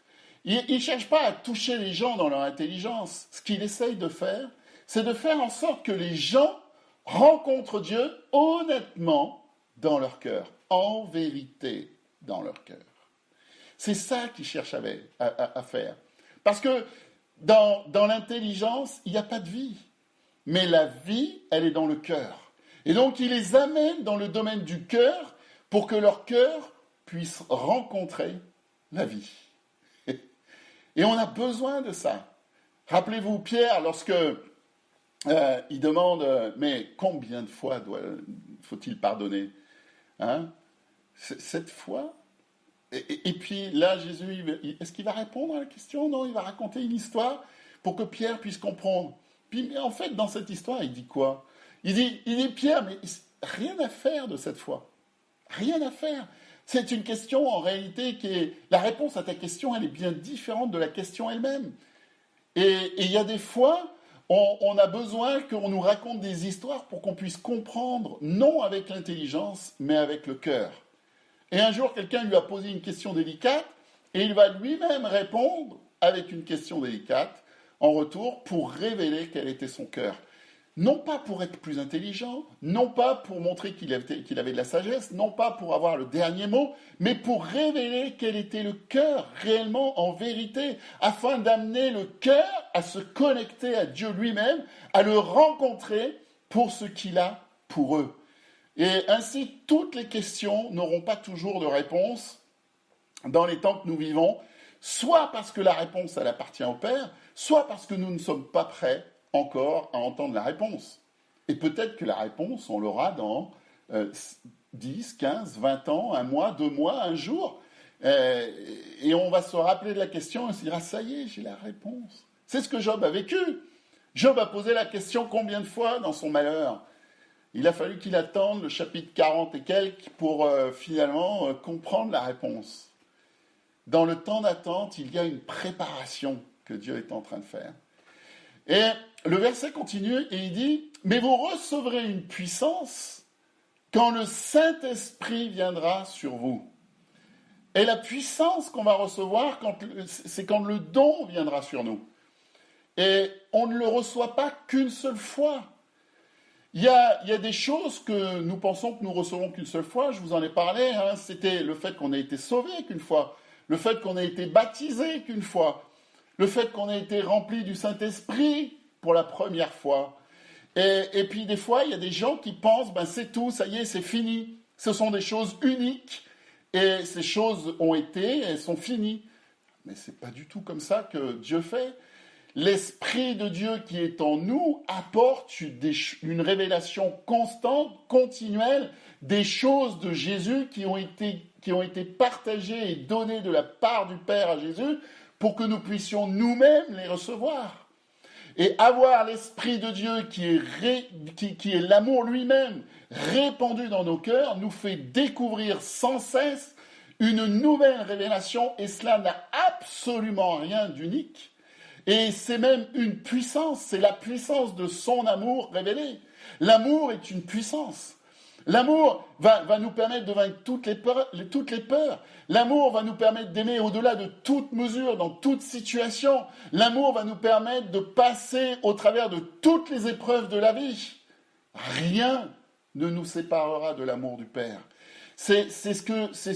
Il ne cherche pas à toucher les gens dans leur intelligence. Ce qu'il essaye de faire, c'est de faire en sorte que les gens rencontrent Dieu honnêtement dans leur cœur, en vérité dans leur cœur. C'est ça qu'il cherche à faire. Parce que dans l'intelligence, il n'y a pas de vie. Mais la vie, elle est dans le cœur. Et donc, il les amène dans le domaine du cœur pour que leur cœur puisse rencontrer la vie. Et on a besoin de ça. Rappelez-vous, Pierre, lorsque il demande, mais combien de fois faut-il pardonner? 7 fois? Et puis là, Jésus, est-ce qu'il va répondre à la question? Non, il va raconter une histoire pour que Pierre puisse comprendre. Puis en fait, dans cette histoire, il dit quoi? Il dit, Pierre, mais rien à faire de cette fois. Rien à faire. C'est une question, en réalité, la réponse à ta question, elle est bien différente de la question elle-même. Et il y a des fois, on a besoin qu'on nous raconte des histoires pour qu'on puisse comprendre, non avec l'intelligence, mais avec le cœur. Et un jour, quelqu'un lui a posé une question délicate, et il va lui-même répondre avec une question délicate, en retour, pour révéler quel était son cœur. Non pas pour être plus intelligent, non pas pour montrer qu'il avait de la sagesse, non pas pour avoir le dernier mot, mais pour révéler quel était le cœur réellement en vérité, afin d'amener le cœur à se connecter à Dieu lui-même, à le rencontrer pour ce qu'il a pour eux. Et ainsi, toutes les questions n'auront pas toujours de réponse dans les temps que nous vivons, soit parce que la réponse, elle appartient au Père, soit parce que nous ne sommes pas prêts encore à entendre la réponse. Et peut-être que la réponse, on l'aura dans 10, 15, 20 ans, un mois, 2 mois, un jour. Et on va se rappeler de la question et se dire, ah ça y est, j'ai la réponse. C'est ce que Job a vécu. Job a posé la question combien de fois dans son malheur? Il a fallu qu'il attende le chapitre 40 et quelques pour finalement comprendre la réponse. Dans le temps d'attente, il y a une préparation que Dieu est en train de faire. Et le verset continue et il dit, mais vous recevrez une puissance quand le Saint-Esprit viendra sur vous. Et la puissance qu'on va recevoir, c'est quand le don viendra sur nous. Et on ne le reçoit pas qu'une seule fois. Il y a des choses que nous pensons que nous recevons qu'une seule fois. Je vous en ai parlé. C'était le fait qu'on ait été sauvé qu'une fois. Le fait qu'on ait été baptisé qu'une fois. Le fait qu'on ait été rempli du Saint-Esprit pour la première fois. Et puis des fois, il y a des gens qui pensent, c'est tout, ça y est, c'est fini. Ce sont des choses uniques. Et ces choses elles sont finies. Mais ce n'est pas du tout comme ça que Dieu fait. L'Esprit de Dieu qui est en nous apporte une révélation constante, continuelle, des choses de Jésus qui ont été partagées et données de la part du Père à Jésus pour que nous puissions nous-mêmes les recevoir. Et avoir l'Esprit de Dieu qui est l'amour lui-même répandu dans nos cœurs nous fait découvrir sans cesse une nouvelle révélation et cela n'a absolument rien d'unique. Et c'est même une puissance, c'est la puissance de son amour révélé. L'amour est une puissance. L'amour va nous permettre de vaincre toutes les peurs. L'amour va nous permettre d'aimer au-delà de toute mesure, dans toute situation. L'amour va nous permettre de passer au travers de toutes les épreuves de la vie. Rien ne nous séparera de l'amour du Père. C'est ce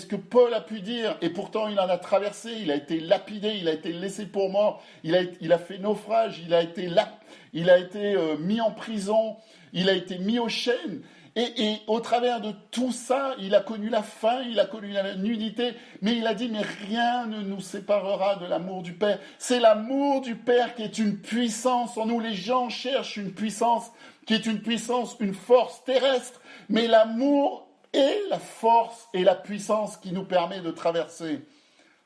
que Paul a pu dire, et pourtant il en a traversé, il a été lapidé, il a été laissé pour mort, il a fait naufrage, il a été mis en prison, il a été mis aux chaînes. Et au travers de tout ça, il a connu la faim, il a connu la nudité, mais il a dit, mais rien ne nous séparera de l'amour du Père. C'est l'amour du Père qui est une puissance en nous. Les gens cherchent une puissance qui est une puissance, une force terrestre, mais l'amour est la force et la puissance qui nous permet de traverser.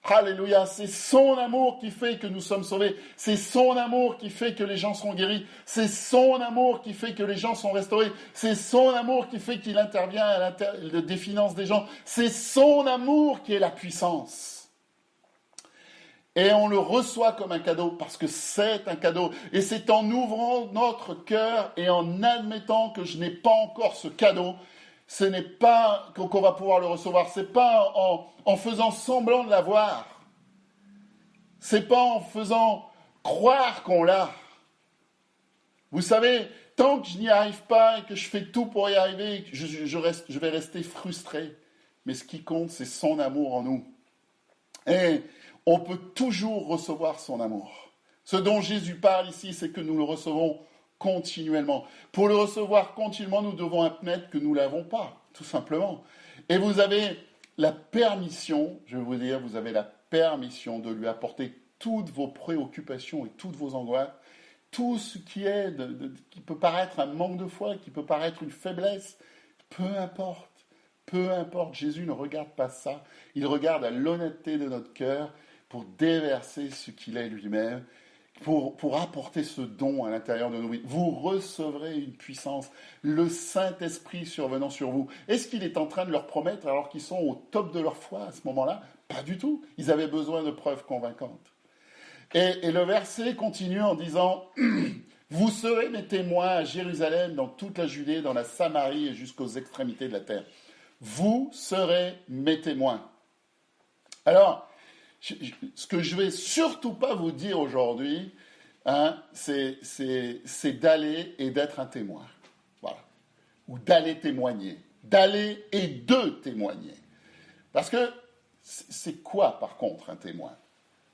Alléluia, c'est son amour qui fait que nous sommes sauvés. C'est son amour qui fait que les gens sont guéris. C'est son amour qui fait que les gens sont restaurés. C'est son amour qui fait qu'il intervient à des finances des gens. C'est son amour qui est la puissance. Et on le reçoit comme un cadeau parce que c'est un cadeau. Et c'est en ouvrant notre cœur et en admettant que je n'ai pas encore ce cadeau, ce n'est pas qu'on va pouvoir le recevoir. Ce n'est pas en faisant semblant de l'avoir. Ce n'est pas en faisant croire qu'on l'a. Vous savez, tant que je n'y arrive pas et que je fais tout pour y arriver, je vais rester frustré. Mais ce qui compte, c'est son amour en nous. Et on peut toujours recevoir son amour. Ce dont Jésus parle ici, c'est que nous le recevons continuellement. Pour le recevoir continuellement, nous devons admettre que nous ne l'avons pas, tout simplement. Et vous avez la permission, je vais vous dire, vous avez la permission de lui apporter toutes vos préoccupations et toutes vos angoisses, tout ce qui est, qui peut paraître un manque de foi, qui peut paraître une faiblesse, peu importe. Peu importe, Jésus ne regarde pas ça. Il regarde à l'honnêteté de notre cœur pour déverser ce qu'il est lui-même, pour apporter ce don à l'intérieur de nos vies. Vous recevrez une puissance, le Saint-Esprit survenant sur vous. Est-ce qu'il est en train de leur promettre alors qu'ils sont au top de leur foi à ce moment-là? Pas du tout. Ils avaient besoin de preuves convaincantes. Et le verset continue en disant « Vous serez mes témoins à Jérusalem, dans toute la Judée, dans la Samarie et jusqu'aux extrémités de la terre. » Vous serez mes témoins. Alors, ce que je ne vais surtout pas vous dire aujourd'hui, c'est d'aller et d'être un témoin. Voilà. Ou d'aller témoigner. D'aller et de témoigner. Parce que c'est quoi, par contre, un témoin?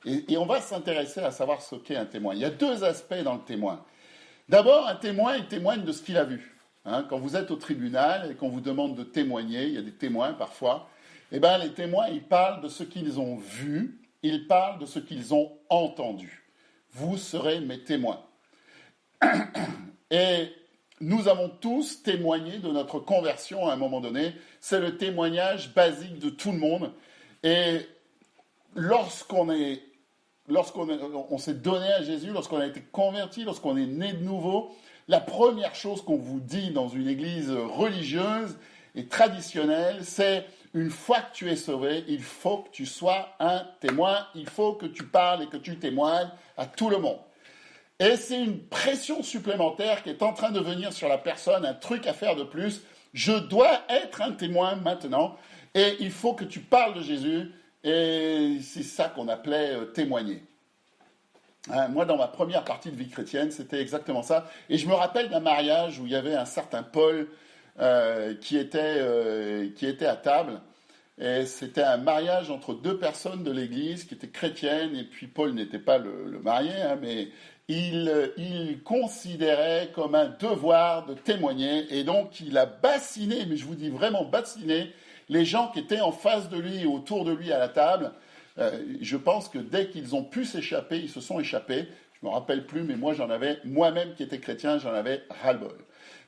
Et on va s'intéresser à savoir ce qu'est un témoin. Il y a deux aspects dans le témoin. D'abord, un témoin, il témoigne de ce qu'il a vu. Quand vous êtes au tribunal et qu'on vous demande de témoigner, il y a des témoins parfois, eh bien, les témoins, ils parlent de ce qu'ils ont vu, ils parlent de ce qu'ils ont entendu. Vous serez mes témoins. Et nous avons tous témoigné de notre conversion à un moment donné. C'est le témoignage basique de tout le monde. Et lorsqu'on s'est donné à Jésus, lorsqu'on a été converti, lorsqu'on est né de nouveau, la première chose qu'on vous dit dans une église religieuse et traditionnelle, c'est une fois que tu es sauvé, il faut que tu sois un témoin, il faut que tu parles et que tu témoignes à tout le monde. Et c'est une pression supplémentaire qui est en train de venir sur la personne, un truc à faire de plus. Je dois être un témoin maintenant et il faut que tu parles de Jésus. Et c'est ça qu'on appelait témoigner. Moi, dans ma première partie de vie chrétienne, c'était exactement ça. Et je me rappelle d'un mariage où il y avait un certain Paul qui était à table. Et c'était un mariage entre deux personnes de l'église qui étaient chrétiennes. Et puis Paul n'était pas le marié, mais il considérait comme un devoir de témoigner. Et donc, il a bassiné, mais je vous dis vraiment bassiné, les gens qui étaient en face de lui et autour de lui à la table. Je pense que dès qu'ils ont pu s'échapper, ils se sont échappés. Je ne me rappelle plus, mais moi-même qui étais chrétien, j'en avais ras-le-bol.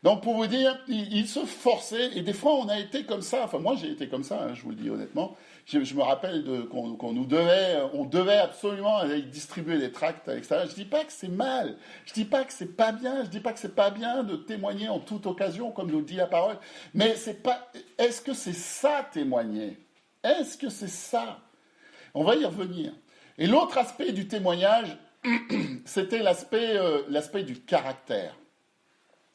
Donc pour vous dire, il se forçait, et des fois on a été comme ça, enfin moi j'ai été comme ça, je vous le dis honnêtement. Je me rappelle on devait absolument aller distribuer des tracts à l'extérieur. Je dis pas que c'est mal, je dis pas que c'est pas bien, je dis pas que c'est pas bien de témoigner en toute occasion, comme nous dit la parole. Mais est-ce que c'est ça témoigner? Est-ce que c'est ça? On va y revenir. Et l'autre aspect du témoignage, c'était l'aspect du caractère,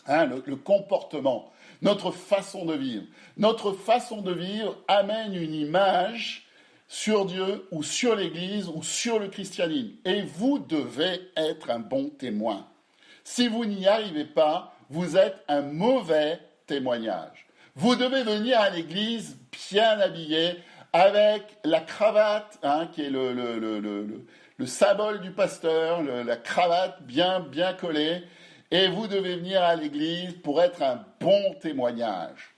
le comportement, notre façon de vivre. Notre façon de vivre amène une image sur Dieu ou sur l'Église ou sur le christianisme. Et vous devez être un bon témoin. Si vous n'y arrivez pas, vous êtes un mauvais témoignage. Vous devez venir à l'Église bien habillé, avec la cravate, qui est le symbole du pasteur, la cravate bien collée, et vous devez venir à l'église pour être un bon témoignage.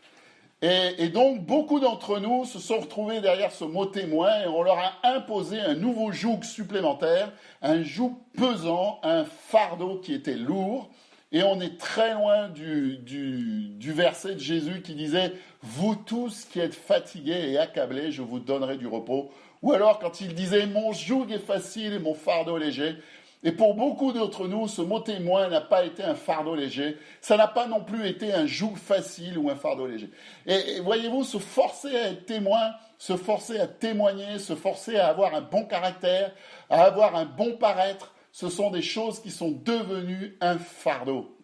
Et donc, beaucoup d'entre nous se sont retrouvés derrière ce mot témoin, et on leur a imposé un nouveau joug supplémentaire, un joug pesant, un fardeau qui était lourd. Et on est très loin du verset de Jésus qui disait « Vous tous qui êtes fatigués et accablés, je vous donnerai du repos ». Ou alors quand il disait « Mon joug est facile et mon fardeau léger ». Et pour beaucoup d'entre nous, ce mot témoin n'a pas été un fardeau léger. Ça n'a pas non plus été un joug facile ou un fardeau léger. Et voyez-vous, se forcer à être témoin, se forcer à témoigner, se forcer à avoir un bon caractère, à avoir un bon paraître, ce sont des choses qui sont devenues un fardeau.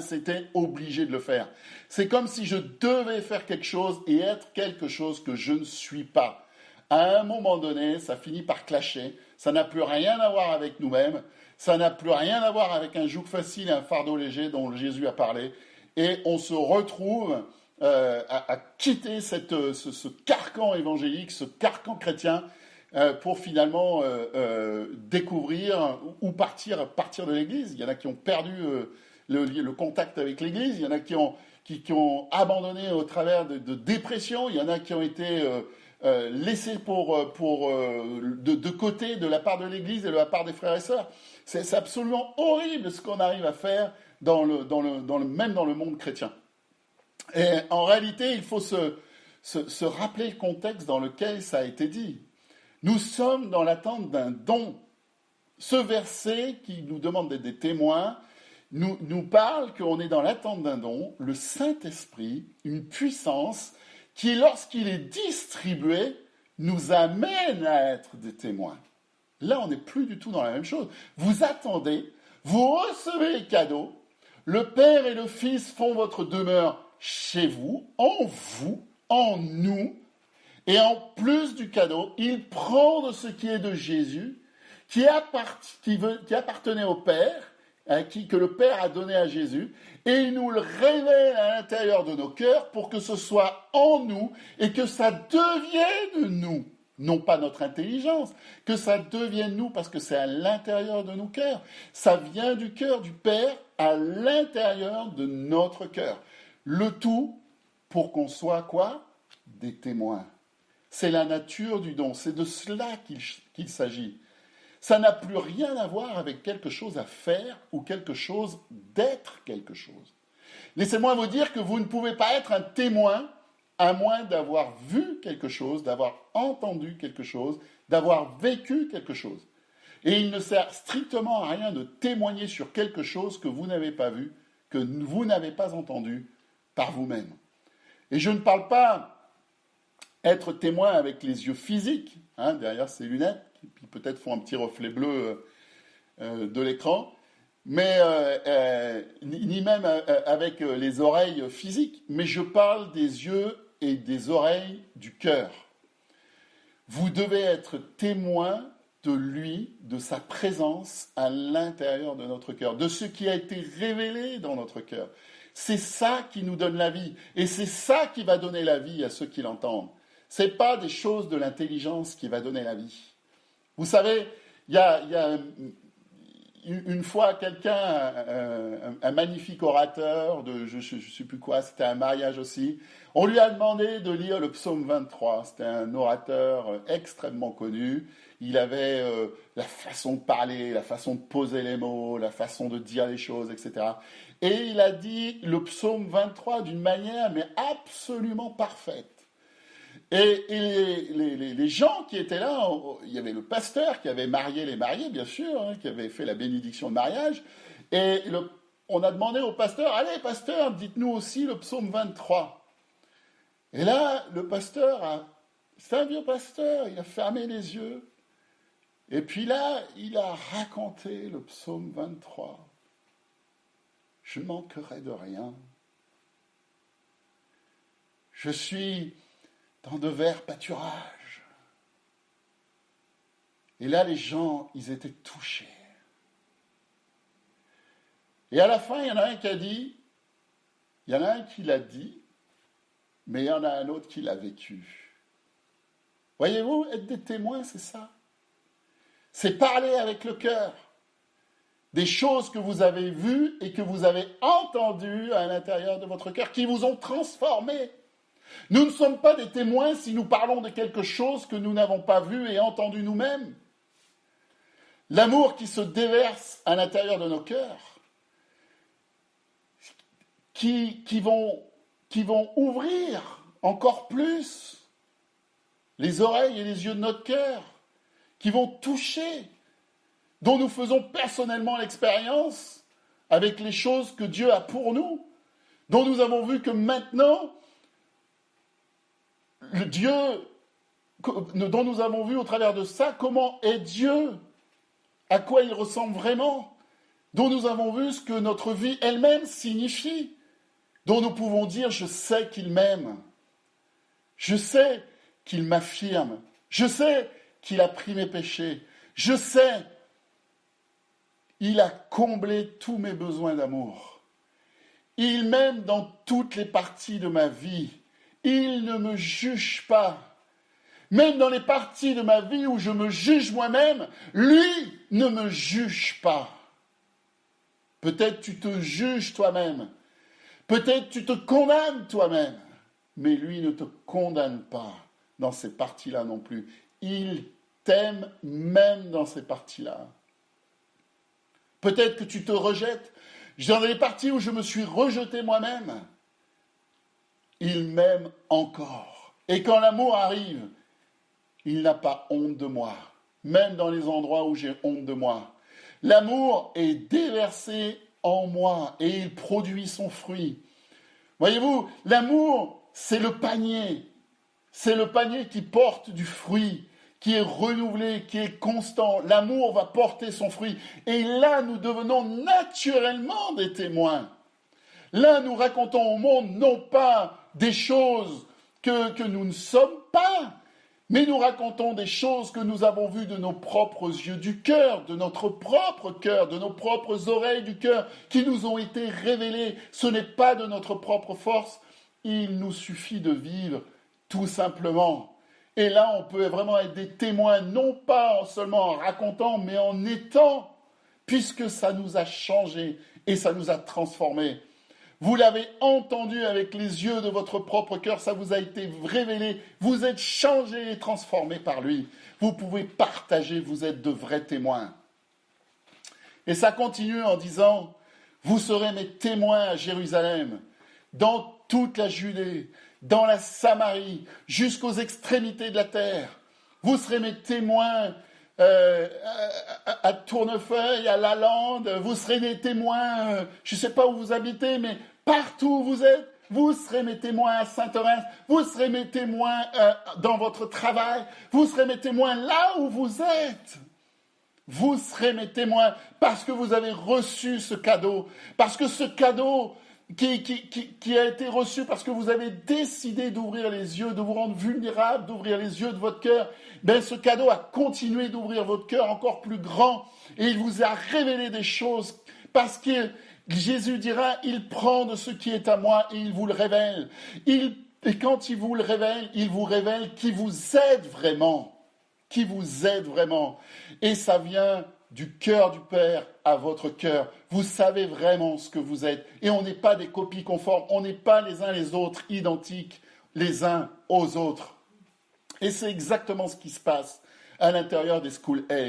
C'était obligé de le faire. C'est comme si je devais faire quelque chose et être quelque chose que je ne suis pas. À un moment donné, ça finit par clasher. Ça n'a plus rien à voir avec nous-mêmes. Ça n'a plus rien à voir avec un joug facile et un fardeau léger dont Jésus a parlé. Et on se retrouve à quitter ce carcan évangélique, ce carcan chrétien, pour finalement découvrir ou partir de l'Église. Il y en a qui ont perdu le contact avec l'Église, il y en a qui ont abandonné au travers de dépression, il y en a qui ont été laissés de côté de la part de l'Église et de la part des frères et sœurs. C'est absolument horrible ce qu'on arrive à faire même dans le monde chrétien. Et en réalité, il faut se rappeler le contexte dans lequel ça a été dit. Nous sommes dans l'attente d'un don. Ce verset qui nous demande d'être des témoins nous parle qu'on est dans l'attente d'un don, le Saint-Esprit, une puissance qui, lorsqu'il est distribué, nous amène à être des témoins. Là, on n'est plus du tout dans la même chose. Vous attendez, vous recevez les cadeaux, le Père et le Fils font votre demeure chez vous, en nous, et en plus du cadeau, il prend de ce qui est de Jésus, qui appartenait au Père, que le Père a donné à Jésus, et il nous le révèle à l'intérieur de nos cœurs pour que ce soit en nous et que ça devienne nous, non pas notre intelligence, que ça devienne nous parce que c'est à l'intérieur de nos cœurs. Ça vient du cœur du Père à l'intérieur de notre cœur. Le tout pour qu'on soit quoi? Des témoins. C'est la nature du don, c'est de cela qu'il s'agit. Ça n'a plus rien à voir avec quelque chose à faire ou quelque chose d'être quelque chose. Laissez-moi vous dire que vous ne pouvez pas être un témoin à moins d'avoir vu quelque chose, d'avoir entendu quelque chose, d'avoir vécu quelque chose. Et il ne sert strictement à rien de témoigner sur quelque chose que vous n'avez pas vu, que vous n'avez pas entendu par vous-même. Et je ne parle pas être témoin avec les yeux physiques, derrière ces lunettes, qui peut-être font un petit reflet bleu de l'écran, mais ni même avec les oreilles physiques, mais je parle des yeux et des oreilles du cœur. Vous devez être témoin de lui, de sa présence à l'intérieur de notre cœur, de ce qui a été révélé dans notre cœur. C'est ça qui nous donne la vie, et c'est ça qui va donner la vie à ceux qui l'entendent. Ce n'est pas des choses de l'intelligence qui va donner la vie. Vous savez, il y a une fois quelqu'un, un magnifique orateur, je ne sais plus quoi, c'était un mariage aussi, on lui a demandé de lire le psaume 23. C'était un orateur extrêmement connu. Il avait la façon de parler, la façon de poser les mots, la façon de dire les choses, etc. Et il a dit le psaume 23 d'une manière mais absolument parfaite. Et les gens qui étaient là, il y avait le pasteur qui avait marié les mariés, bien sûr, qui avait fait la bénédiction de mariage. Et on a demandé au pasteur, allez pasteur, dites-nous aussi le psaume 23. Et là, le pasteur, c'est un vieux pasteur, il a fermé les yeux. Et puis là, il a raconté le psaume 23. Je ne manquerai de rien. Je suis dans de verts pâturages. Et là, les gens, ils étaient touchés. Et à la fin, il y en a un qui a dit, il y en a un qui l'a dit, mais il y en a un autre qui l'a vécu. Voyez-vous, être des témoins, c'est ça. C'est parler avec le cœur des choses que vous avez vues et que vous avez entendues à l'intérieur de votre cœur, qui vous ont transformé. Nous ne sommes pas des témoins si nous parlons de quelque chose que nous n'avons pas vu et entendu nous-mêmes. L'amour qui se déverse à l'intérieur de nos cœurs, qui vont ouvrir encore plus les oreilles et les yeux de notre cœur, qui vont toucher, dont nous faisons personnellement l'expérience avec les choses que Dieu a pour nous, dont nous avons vu que maintenant, le Dieu, dont nous avons vu au travers de ça, comment est Dieu, à quoi il ressemble vraiment, dont nous avons vu ce que notre vie elle-même signifie, dont nous pouvons dire « je sais qu'il m'aime », je sais qu'il m'affirme, je sais qu'il a pris mes péchés, je sais il a comblé tous mes besoins d'amour. Il m'aime dans toutes les parties de ma vie. Il ne me juge pas. Même dans les parties de ma vie où je me juge moi-même, lui ne me juge pas. Peut-être tu te juges toi-même. Peut-être tu te condamnes toi-même. Mais lui ne te condamne pas dans ces parties-là non plus. Il t'aime même dans ces parties-là. Peut-être que tu te rejettes. Dans les parties où je me suis rejeté moi-même, il m'aime encore. Et quand l'amour arrive, il n'a pas honte de moi, même dans les endroits où j'ai honte de moi. L'amour est déversé en moi et il produit son fruit. Voyez-vous, l'amour, c'est le panier. C'est le panier qui porte du fruit, qui est renouvelé, qui est constant. L'amour va porter son fruit. Et là, nous devenons naturellement des témoins. Là, nous racontons au monde non pas des choses que nous ne sommes pas, mais nous racontons des choses que nous avons vues de nos propres yeux du cœur, de notre propre cœur, de nos propres oreilles du cœur, qui nous ont été révélées. Ce n'est pas de notre propre force. Il nous suffit de vivre tout simplement. Et là, on peut vraiment être des témoins, non pas seulement en racontant, mais en étant, puisque ça nous a changés et ça nous a transformés. Vous l'avez entendu avec les yeux de votre propre cœur, ça vous a été révélé, vous êtes changés et transformés par lui. Vous pouvez partager, vous êtes de vrais témoins. Et ça continue en disant, vous serez mes témoins à Jérusalem, dans toute la Judée, dans la Samarie, jusqu'aux extrémités de la terre. Vous serez mes témoins à Tournefeuille, à Lalande, vous serez des témoins, je ne sais pas où vous habitez, mais partout où vous êtes, vous serez mes témoins à Saint-Orens, vous serez mes témoins dans votre travail, vous serez mes témoins là où vous êtes. Vous serez mes témoins parce que vous avez reçu ce cadeau, parce que ce cadeau qui a été reçu, parce que vous avez décidé d'ouvrir les yeux, de vous rendre vulnérable, d'ouvrir les yeux de votre cœur, ce cadeau a continué d'ouvrir votre cœur encore plus grand et il vous a révélé des choses parce que Jésus dira, il prend de ce qui est à moi et il vous le révèle. Et quand il vous le révèle, il vous révèle qui vous aide vraiment. Qui vous aide vraiment. Et ça vient du cœur du Père à votre cœur. Vous savez vraiment ce que vous êtes. Et on n'est pas des copies conformes. On n'est pas les uns les autres identiques les uns aux autres. Et c'est exactement ce qui se passe à l'intérieur des School A.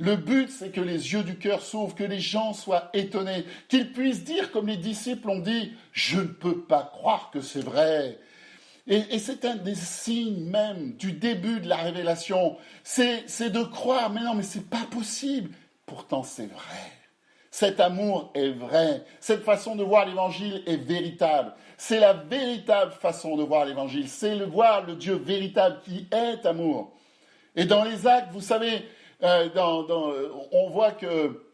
Le but, c'est que les yeux du cœur s'ouvrent, que les gens soient étonnés, qu'ils puissent dire, comme les disciples ont dit, « Je ne peux pas croire que c'est vrai ». Et c'est un des signes même du début de la révélation. C'est de croire, mais non, mais c'est pas possible. Pourtant, c'est vrai. Cet amour est vrai. Cette façon de voir l'évangile est véritable. C'est la véritable façon de voir l'évangile. C'est voir le Dieu véritable qui est amour. Et dans les actes, vous savez, on voit que,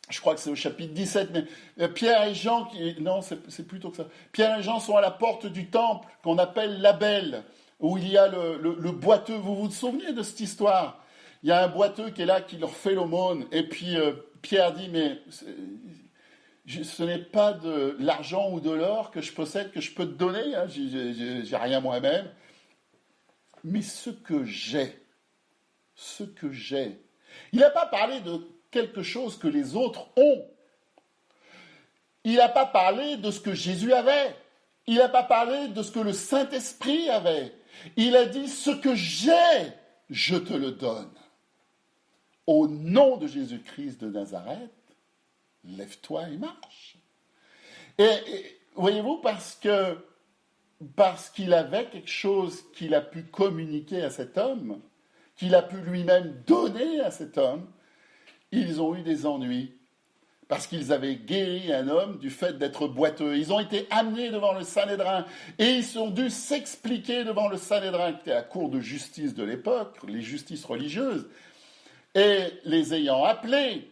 je crois que c'est au chapitre 17, mais Pierre et Jean, non, c'est plutôt que ça. Pierre et Jean sont à la porte du temple qu'on appelle la Belle, où il y a le boiteux. Vous vous souvenez de cette histoire? Il y a un boiteux qui est là, qui leur fait l'aumône, et puis Pierre dit, mais ce n'est pas de l'argent ou de l'or que je possède, que je peux te donner, hein, j'ai rien moi-même, mais ce que j'ai. Il n'a pas parlé de quelque chose que les autres ont. Il n'a pas parlé de ce que Jésus avait. Il n'a pas parlé de ce que le Saint-Esprit avait. Il a dit, ce que j'ai, je te le donne. Au nom de Jésus-Christ de Nazareth, lève-toi et marche. Et voyez-vous, parce qu'il avait quelque chose qu'il a pu communiquer à cet homme, qu'il a pu lui-même donner à cet homme, ils ont eu des ennuis parce qu'ils avaient guéri un homme du fait d'être boiteux. Ils ont été amenés devant le Sanhédrin et ils ont dû s'expliquer devant le Sanhédrin, qui était la cour de justice de l'époque, les justices religieuses, et les ayant appelés.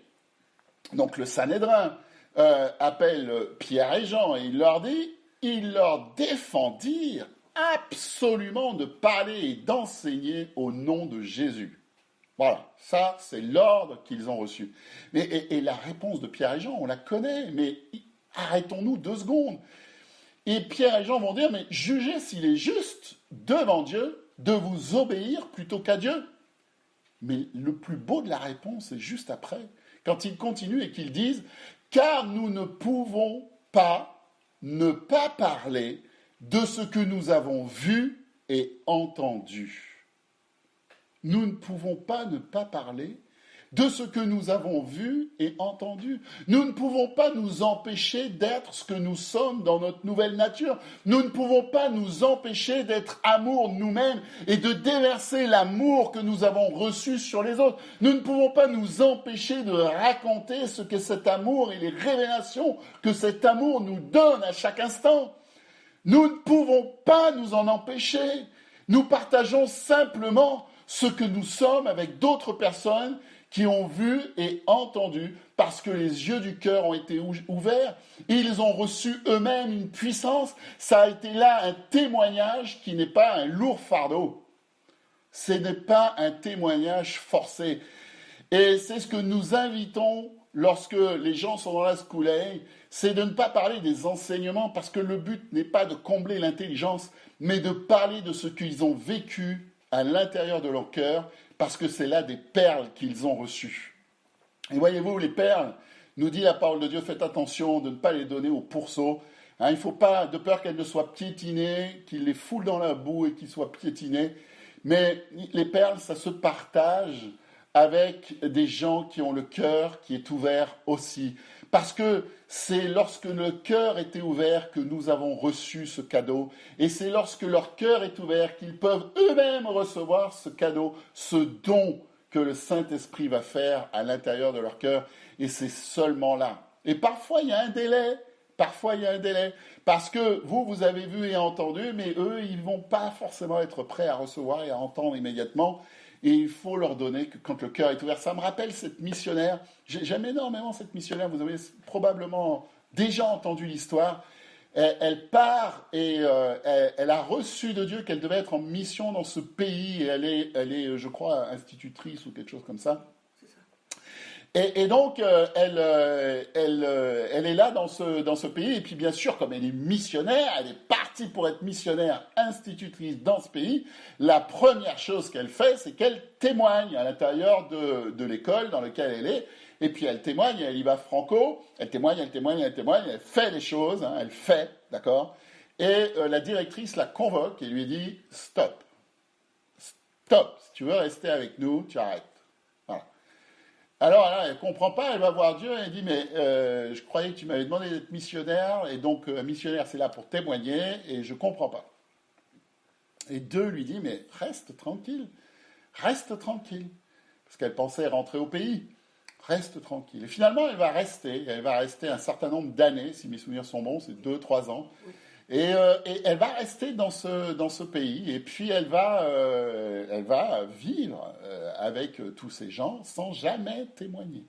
Donc le Sanhédrin appelle Pierre et Jean et il leur défendirent absolument de parler et d'enseigner au nom de Jésus. Voilà, ça c'est l'ordre qu'ils ont reçu. Et la réponse de Pierre et Jean, on la connaît, mais arrêtons-nous 2 secondes. Et Pierre et Jean vont dire, mais jugez s'il est juste devant Dieu de vous obéir plutôt qu'à Dieu. Mais le plus beau de la réponse est juste après, quand ils continuent et qu'ils disent, car nous ne pouvons pas ne pas parler de ce que nous avons vu et entendu. Nous ne pouvons pas ne pas parler de ce que nous avons vu et entendu. Nous ne pouvons pas nous empêcher d'être ce que nous sommes dans notre nouvelle nature. Nous ne pouvons pas nous empêcher d'être amour nous-mêmes et de déverser l'amour que nous avons reçu sur les autres. Nous ne pouvons pas nous empêcher de raconter ce qu'est cet amour et les révélations que cet amour nous donne à chaque instant. Nous ne pouvons pas nous en empêcher. Nous partageons simplement ce que nous sommes avec d'autres personnes qui ont vu et entendu parce que les yeux du cœur ont été ouverts et ils ont reçu eux-mêmes une puissance. Ça a été là un témoignage qui n'est pas un lourd fardeau. Ce n'est pas un témoignage forcé. Et c'est ce que nous invitons lorsque les gens sont dans la School A, c'est de ne pas parler des enseignements parce que le but n'est pas de combler l'intelligence, mais de parler de ce qu'ils ont vécu à l'intérieur de leur cœur, parce que c'est là des perles qu'ils ont reçues. Et voyez-vous, les perles, nous dit la parole de Dieu, faites attention de ne pas les donner aux pourceaux. Hein, il ne faut pas, de peur qu'elles ne soient piétinées, qu'ils les foulent dans la boue et qu'ils soient piétinés. Mais les perles, ça se partage avec des gens qui ont le cœur qui est ouvert aussi. Parce que c'est lorsque le cœur était ouvert que nous avons reçu ce cadeau. Et c'est lorsque leur cœur est ouvert qu'ils peuvent eux-mêmes recevoir ce cadeau, ce don que le Saint-Esprit va faire à l'intérieur de leur cœur. Et c'est seulement là. Et parfois, il y a un délai. Parce que vous avez vu et entendu, mais eux, ils ne vont pas forcément être prêts à recevoir et à entendre immédiatement. Et il faut leur donner que quand le cœur est ouvert. Ça me rappelle cette missionnaire. J'aime énormément cette missionnaire. Vous avez probablement déjà entendu l'histoire. Elle part et elle a reçu de Dieu qu'elle devait être en mission dans ce pays. Et elle est, je crois, institutrice ou quelque chose comme ça. Et donc, elle est là dans ce pays. Et puis, bien sûr, comme elle est missionnaire, elle est partie pour être missionnaire institutrice dans ce pays. La première chose qu'elle fait, c'est qu'elle témoigne à l'intérieur de l'école dans laquelle elle est. Et puis, elle témoigne, elle y va franco. Elle témoigne, elle fait les choses, hein, elle fait, d'accord. Et la directrice la convoque et lui dit « Stop, si tu veux rester avec nous, tu arrêtes. » Alors là, elle ne comprend pas, elle va voir Dieu, elle dit, mais je croyais que tu m'avais demandé d'être missionnaire, et donc un missionnaire c'est là pour témoigner, et je ne comprends pas. Et Dieu lui dit, mais reste tranquille, parce qu'elle pensait rentrer au pays, reste tranquille. Et finalement, elle va rester un certain nombre d'années, si mes souvenirs sont bons, c'est 2-3 ans, et elle va rester dans ce pays, et puis elle va vivre avec tous ces gens sans jamais témoigner.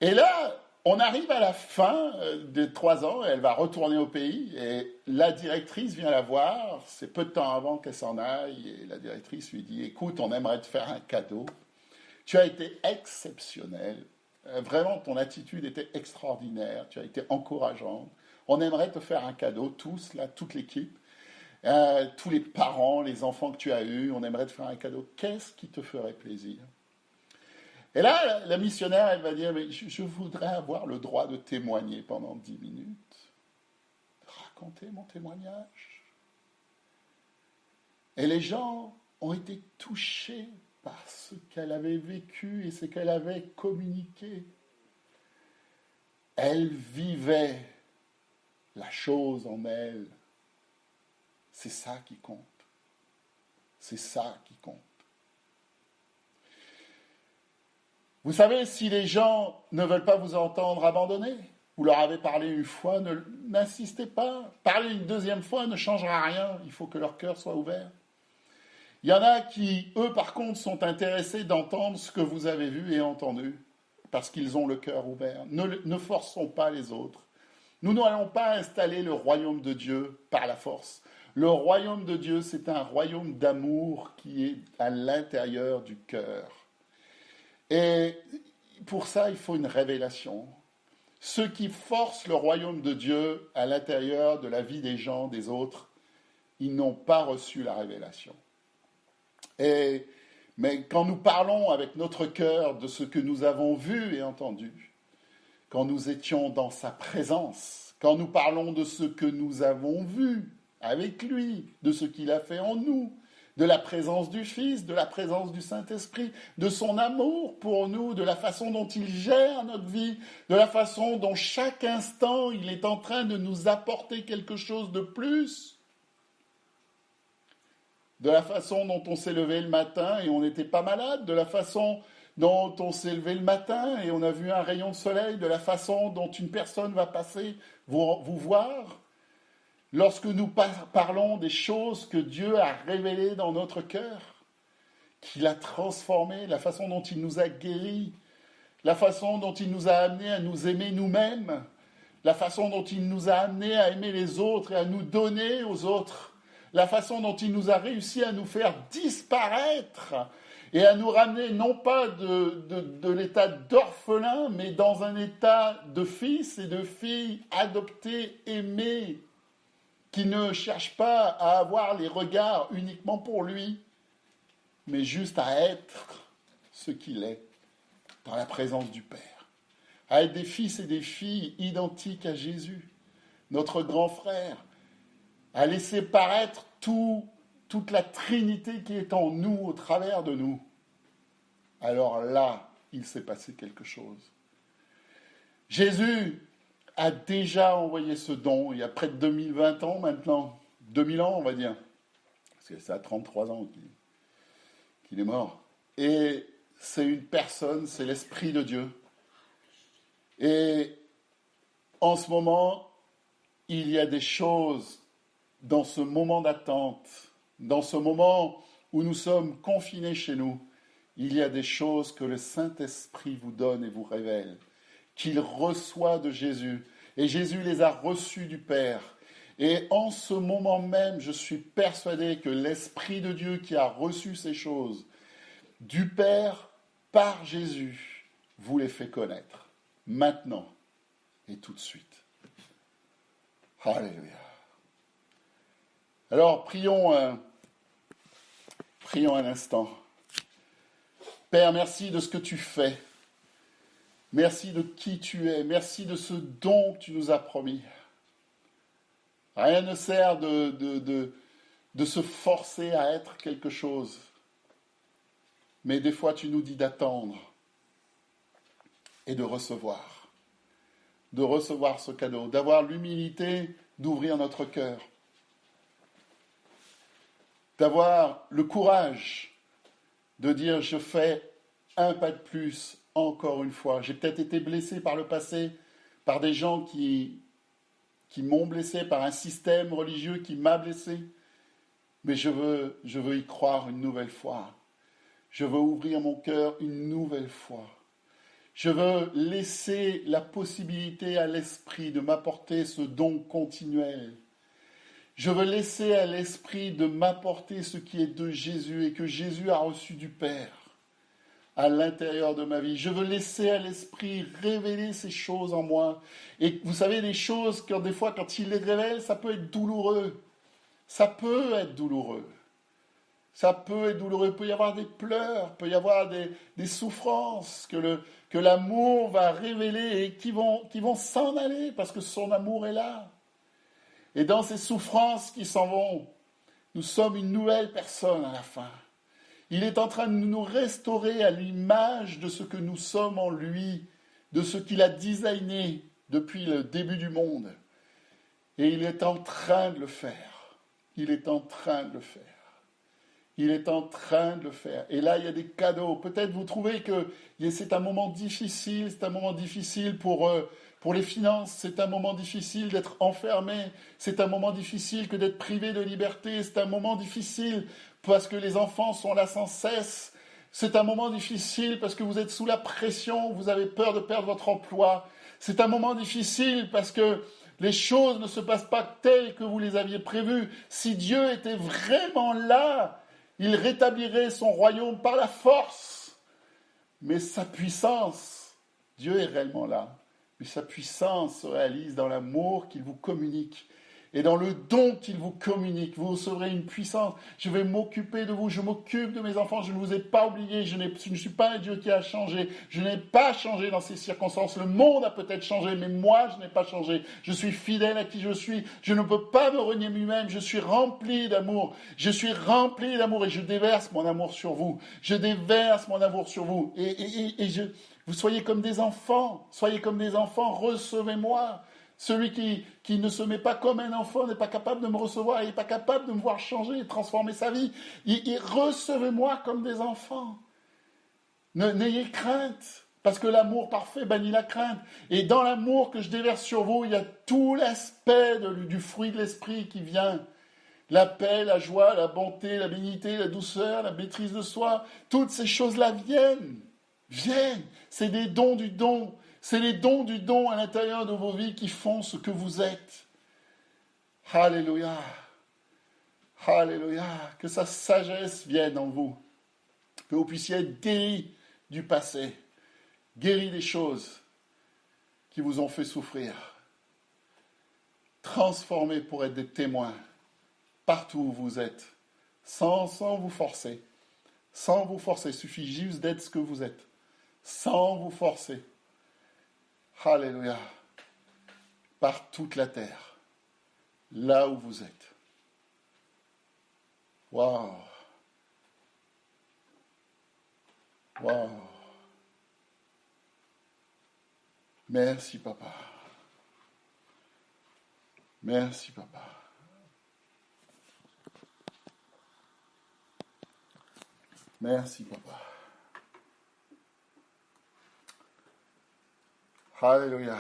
Et là, on arrive à la fin des 3 ans, elle va retourner au pays, et la directrice vient la voir, c'est peu de temps avant qu'elle s'en aille, et la directrice lui dit, écoute, on aimerait te faire un cadeau, tu as été exceptionnel, vraiment ton attitude était extraordinaire, tu as été encourageante. On aimerait te faire un cadeau, tous, là, toute l'équipe, tous les parents, les enfants que tu as eus, on aimerait te faire un cadeau. Qu'est-ce qui te ferait plaisir? Et là, la missionnaire, elle va dire, mais je voudrais avoir le droit de témoigner pendant 10 minutes, raconter mon témoignage. Et les gens ont été touchés par ce qu'elle avait vécu et ce qu'elle avait communiqué. Elle vivait la chose en elle. C'est ça qui compte. C'est ça qui compte. Vous savez, si les gens ne veulent pas vous entendre, abandonnez. Vous leur avez parlé une fois, n'insistez pas. Parler une deuxième fois ne changera rien. Il faut que leur cœur soit ouvert. Il y en a qui, eux, par contre, sont intéressés d'entendre ce que vous avez vu et entendu, parce qu'ils ont le cœur ouvert. Ne forçons pas les autres. Nous n'allons pas installer le royaume de Dieu par la force. Le royaume de Dieu, c'est un royaume d'amour qui est à l'intérieur du cœur. Et pour ça, il faut une révélation. Ceux qui forcent le royaume de Dieu à l'intérieur de la vie des gens, des autres, ils n'ont pas reçu la révélation. Mais quand nous parlons avec notre cœur de ce que nous avons vu et entendu, quand nous étions dans sa présence, quand nous parlons de ce que nous avons vu avec lui, de ce qu'il a fait en nous, de la présence du Fils, de la présence du Saint-Esprit, de son amour pour nous, de la façon dont il gère notre vie, de la façon dont chaque instant il est en train de nous apporter quelque chose de plus, de la façon dont on s'est levé le matin et on n'était pas malade, de la façon dont on s'est levé le matin et on a vu un rayon de soleil, de la façon dont une personne va passer vous voir. Lorsque nous parlons des choses que Dieu a révélées dans notre cœur, qu'il a transformées, la façon dont il nous a guéris, la façon dont il nous a amenés à nous aimer nous-mêmes, la façon dont il nous a amenés à aimer les autres et à nous donner aux autres, la façon dont il nous a réussi à nous faire disparaître et à nous ramener non pas de l'état d'orphelin, mais dans un état de fils et de filles adoptés, aimés, qui ne cherche pas à avoir les regards uniquement pour lui, mais juste à être ce qu'il est dans la présence du Père, à être des fils et des filles identiques à Jésus, notre grand frère, à laisser paraître toute la Trinité qui est en nous, au travers de nous. Alors là, il s'est passé quelque chose. Jésus a déjà envoyé ce don il y a près de 2020 ans maintenant, 2000 ans on va dire, parce que ça a 33 ans qu'il est mort. Et c'est une personne, c'est l'Esprit de Dieu. Et en ce moment, il y a des choses dans ce moment d'attente, dans ce moment où nous sommes confinés chez nous, il y a des choses que le Saint-Esprit vous donne et vous révèle, qu'il reçoit de Jésus. Et Jésus les a reçus du Père. Et en ce moment même, je suis persuadé que l'Esprit de Dieu qui a reçu ces choses du Père par Jésus vous les fait connaître, maintenant et tout de suite. Alléluia. Alors, prions un instant. Père, merci de ce que tu fais. Merci de qui tu es. Merci de ce don que tu nous as promis. Rien ne sert de se forcer à être quelque chose. Mais des fois, tu nous dis d'attendre et de recevoir. De recevoir ce cadeau, d'avoir l'humilité d'ouvrir notre cœur. D'avoir le courage de dire je fais un pas de plus encore une fois. J'ai peut-être été blessé par le passé, par des gens qui m'ont blessé, par un système religieux qui m'a blessé, mais je veux y croire une nouvelle fois. Je veux ouvrir mon cœur une nouvelle fois. Je veux laisser la possibilité à l'Esprit de m'apporter ce don continuel. Je veux laisser à l'Esprit de m'apporter ce qui est de Jésus et que Jésus a reçu du Père à l'intérieur de ma vie. Je veux laisser à l'Esprit révéler ces choses en moi. Et vous savez, les choses, des fois, quand il les révèle, ça peut être douloureux. Ça peut être douloureux. Ça peut être douloureux. Il peut y avoir des pleurs, il peut y avoir des souffrances que l'amour va révéler et qui vont s'en aller parce que son amour est là. Et dans ces souffrances qui s'en vont, nous sommes une nouvelle personne à la fin. Il est en train de nous restaurer à l'image de ce que nous sommes en lui, de ce qu'il a designé depuis le début du monde. Et il est en train de le faire. Il est en train de le faire. Il est en train de le faire. Et là, il y a des cadeaux. Peut-être vous trouvez que c'est un moment difficile. C'est un moment difficile pour les finances. C'est un moment difficile d'être enfermé. C'est un moment difficile que d'être privé de liberté. C'est un moment difficile parce que les enfants sont là sans cesse. C'est un moment difficile parce que vous êtes sous la pression. Vous avez peur de perdre votre emploi. C'est un moment difficile parce que les choses ne se passent pas telles que vous les aviez prévues. Si Dieu était vraiment là, il rétablirait son royaume par la force. Mais sa puissance, Dieu est réellement là, mais sa puissance se réalise dans l'amour qu'il vous communique. Et dans le don qu'il vous communique, vous recevrez une puissance. Je vais m'occuper de vous, je m'occupe de mes enfants, je ne vous ai pas oublié, je ne suis pas un Dieu qui a changé. Je n'ai pas changé dans ces circonstances. Le monde a peut-être changé, mais moi, je n'ai pas changé. Je suis fidèle à qui je suis. Je ne peux pas me renier moi-même. Je suis rempli d'amour. Je suis rempli d'amour et je déverse mon amour sur vous. Je déverse mon amour sur vous. Vous soyez comme des enfants. Soyez comme des enfants. Recevez-moi. Celui qui ne se met pas comme un enfant n'est pas capable de me recevoir, il n'est pas capable de me voir changer et transformer sa vie. Recevez-moi comme des enfants. N'ayez crainte, parce que l'amour parfait bannit la crainte. Et dans l'amour que je déverse sur vous, il y a tout l'aspect du fruit de l'esprit qui vient. La paix, la joie, la bonté, la bénignité, la douceur, la maîtrise de soi, toutes ces choses-là viennent. C'est des dons du don. C'est les dons du don à l'intérieur de vos vies qui font ce que vous êtes. Alléluia. Alléluia. Que sa sagesse vienne en vous. Que vous puissiez être guéris du passé. Guéris des choses qui vous ont fait souffrir. transformer pour être des témoins partout où vous êtes, sans vous forcer. Sans vous forcer, il suffit juste d'être ce que vous êtes, sans vous forcer. Alléluia. Par toute la terre, là où vous êtes. Waouh. Waouh. Merci, papa. Merci, papa. Merci, papa. Alléluia.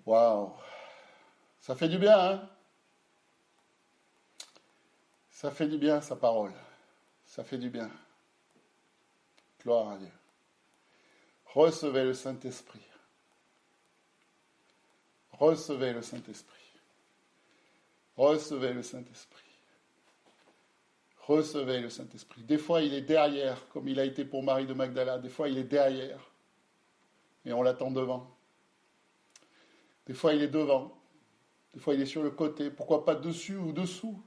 Waouh. Ça fait du bien, hein? Ça fait du bien, sa parole. Ça fait du bien. Gloire à Dieu. Recevez le Saint-Esprit. Recevez le Saint-Esprit. Recevez le Saint-Esprit. Recevez le Saint-Esprit. Des fois, il est derrière, comme il a été pour Marie de Magdala. Des fois, il est derrière. Et on l'attend devant. Des fois, il est devant. Des fois, il est sur le côté. Pourquoi pas dessus ou dessous?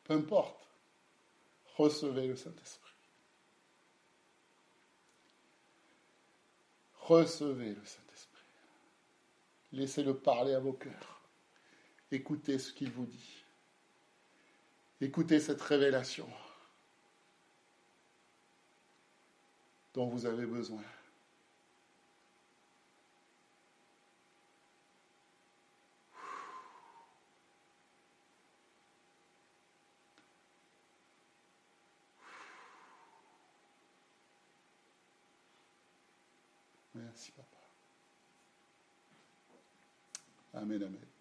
Peu importe. Recevez le Saint-Esprit. Recevez le Saint-Esprit. Laissez-le parler à vos cœurs. Écoutez ce qu'il vous dit. Écoutez cette révélation dont vous avez besoin. Merci, papa. Amen, amen.